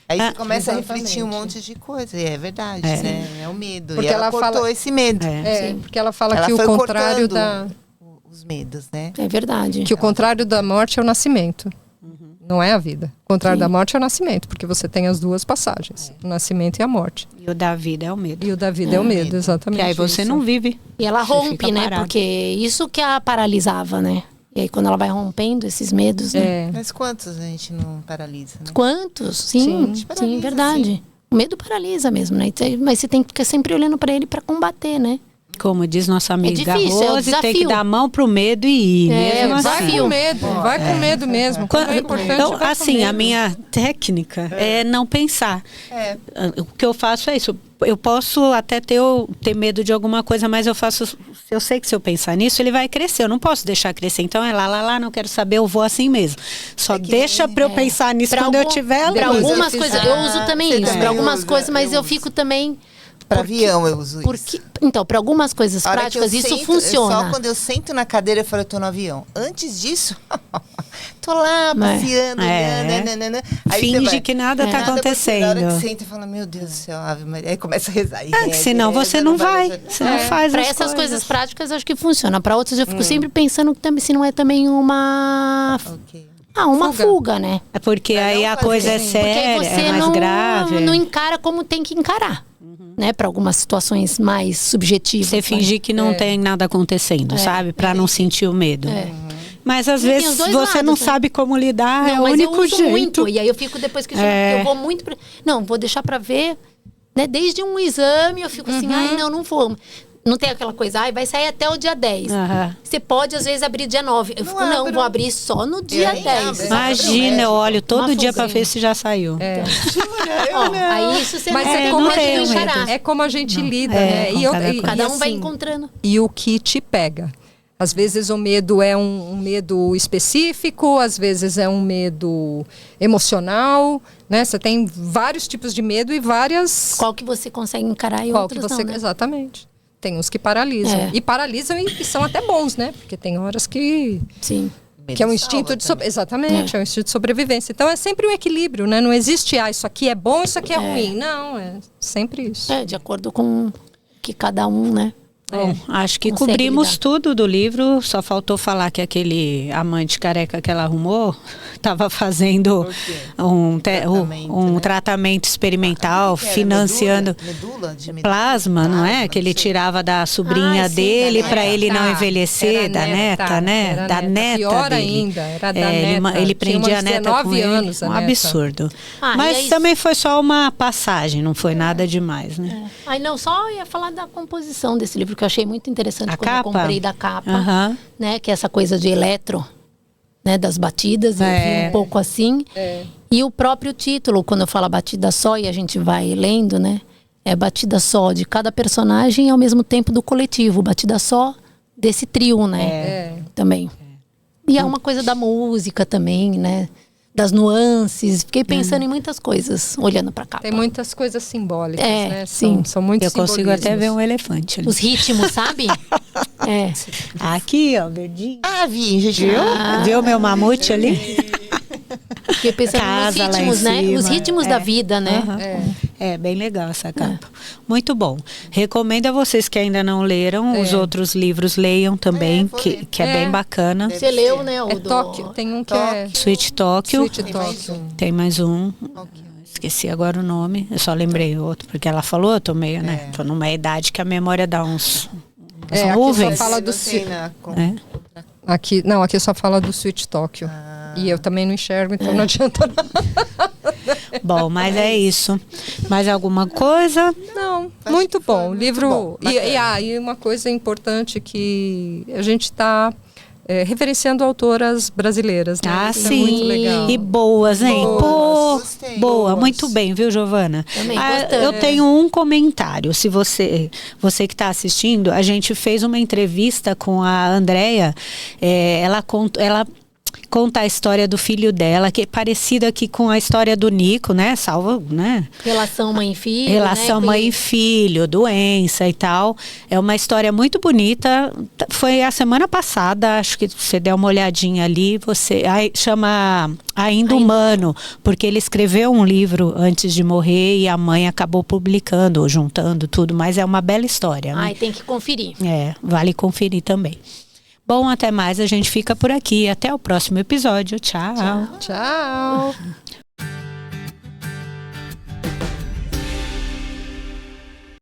Aí você começa a refletir um monte de coisa. E é verdade, né? É o medo. Porque e ela cortou esse medo. Porque ela fala que o contrário os medos, né? É verdade. Que o contrário da morte é o nascimento. Não é a vida. O contrário da morte é o nascimento, porque você tem as 2 passagens, o nascimento e a morte. E o da vida é o medo. E o da vida é o medo, exatamente. Que aí você não vive. E ela rompe, né? Porque isso que a paralisava, né? E aí quando ela vai rompendo esses medos, né? Mas quantos a gente não paralisa, né? Quantos? Sim, verdade. Sim. O medo paralisa mesmo, né? Mas você tem que ficar sempre olhando pra ele pra combater, né? Como diz nossa amiga Rose, tem que dar a mão pro medo e ir. Mesmo vai assim. com medo, vai com medo mesmo. Quando é importante, então, assim, a minha técnica é não pensar. O que eu faço é isso. Eu posso até ter medo de alguma coisa, mas eu sei que se eu pensar nisso, ele vai crescer. Eu não posso deixar crescer. Então é lá, não quero saber, eu vou assim mesmo. Só deixa pra eu pensar nisso quando eu tiver ali. Pra algumas coisas, eu uso também isso. Pra algumas coisas, mas eu fico também... Para avião eu uso isso. Então, para algumas coisas práticas, isso funciona. Só quando eu sento na cadeira, eu falo, eu tô no avião. Antes disso, tô lá, passeando, aí finge que nada tá acontecendo. Na hora que senta, fala, meu Deus do céu, Ave Maria. Aí começa a rezar. Senão você não vai. Você não faz para essas coisas práticas, acho que funciona. Para outras, eu fico sempre pensando que se não é também uma... uma fuga, né? É porque aí a coisa é séria, é mais grave. Não encara como tem que encarar. Né, para algumas situações mais subjetivas. Você fingir que não tem nada acontecendo, sabe? Para não sentir o medo. Mas às vezes você não sabe como lidar, é o único jeito. Muito, e aí eu fico depois que eu vou muito... Não, vou deixar para ver, né? Desde um exame eu fico assim, não vou... Não tem aquela coisa, vai sair até o dia 10. Você pode, às vezes, abrir dia 9. Eu fico, vou abrir só no dia 10. Imagina, eu olho todo dia pra ver se já saiu. Aí isso você não tem encarar. É como a gente lida, né? E cada um vai encontrando. E o que te pega. Às vezes o medo é um medo específico, às vezes é um medo emocional, né? Você tem vários tipos de medo e várias... Qual que você consegue encarar e outros não, né? Exatamente. Tem uns que paralisam. E paralisam e são até bons, né? Porque tem horas que... Sim. Que é um instinto de exatamente, é um instinto de sobrevivência. Então é sempre um equilíbrio, né? Não existe, isso aqui é bom, isso aqui é ruim. Não, é sempre isso. De acordo com que cada um, né? Bom, acho que Consegue cobrimos lidar. tudo do livro, só faltou falar que aquele amante careca que ela arrumou estava fazendo um tratamento experimental, financiando medula de plasma, não é? Que ele tirava da sobrinha sim, dele da para neta. ele não envelhecer, Era da neta, né? era Da neta Pior dele. ainda, era da Ele, neta. ele Tinha prendia uns a neta 19 com ele. anos, a Um neta. absurdo. E Mas aí- também foi só uma passagem, não foi nada demais, né? Aí não, só ia falar da composição desse livro, que eu achei muito interessante A quando capa? eu comprei da capa, Aham. né? Que é essa coisa de eletro, né? Das batidas, eu vi um pouco assim. E o próprio título, quando eu falo batida só e a gente vai lendo, né? É batida só de cada personagem e ao mesmo tempo do coletivo, batida só desse trio, né? Também. E é uma coisa da música também, né? Das nuances. Fiquei pensando em muitas coisas, olhando pra capa. Tem muitas coisas simbólicas, É, né? sim. São muitos Eu consigo até simbolismos. ver um elefante ali. Os ritmos, sabe? É. Aqui, ó, verdinho. Ah, vi, gente. Viu? Viu meu mamute ali? Fiquei pensando Casa lá nos em ritmos, né? Os cima. ritmos da vida, né? Aham. É, bem legal essa capa. Muito bom. Recomendo a vocês que ainda não leram, os outros livros leiam também, vou que, ler. que é bem bacana. Você leu, né? O É do... Tóquio, tem um que é Sweet Tóquio. Sweet Tóquio. Tem mais um. Esqueci agora o nome. Eu só lembrei o outro, porque ela falou, eu tô meio, né? Tô numa idade que a memória dá uns É, aqui só nuvens. fala do É. Aqui só fala do Sweet Tóquio. E eu também não enxergo, então não adianta nada. Bom, mas é isso. Mais alguma coisa? Não, muito bom. Livro. E uma coisa importante que a gente está referenciando autoras brasileiras, né? Ah, Isso sim. É muito legal. E boas, hein? Boas. Pô, Gostei. boa, Boas. muito bem, viu, Giovana? Também Ah, gostei. eu tenho um comentário. Se você que está assistindo, a gente fez uma entrevista com a Andrea. Ela conta a história do filho dela, que é parecida aqui com a história do Nico, né? Salvo, né? Relação mãe e filho. Relação né? mãe e filho, doença e tal. É uma história muito bonita. Foi a semana passada, acho que você deu uma olhadinha ali. Chama Ainda Humano, porque ele escreveu um livro antes de morrer e a mãe acabou publicando, ou juntando tudo. Mas é uma bela história, né? Ai, tem que conferir. Vale conferir também. Bom, até mais. A gente fica por aqui. Até o próximo episódio. Tchau. Tchau.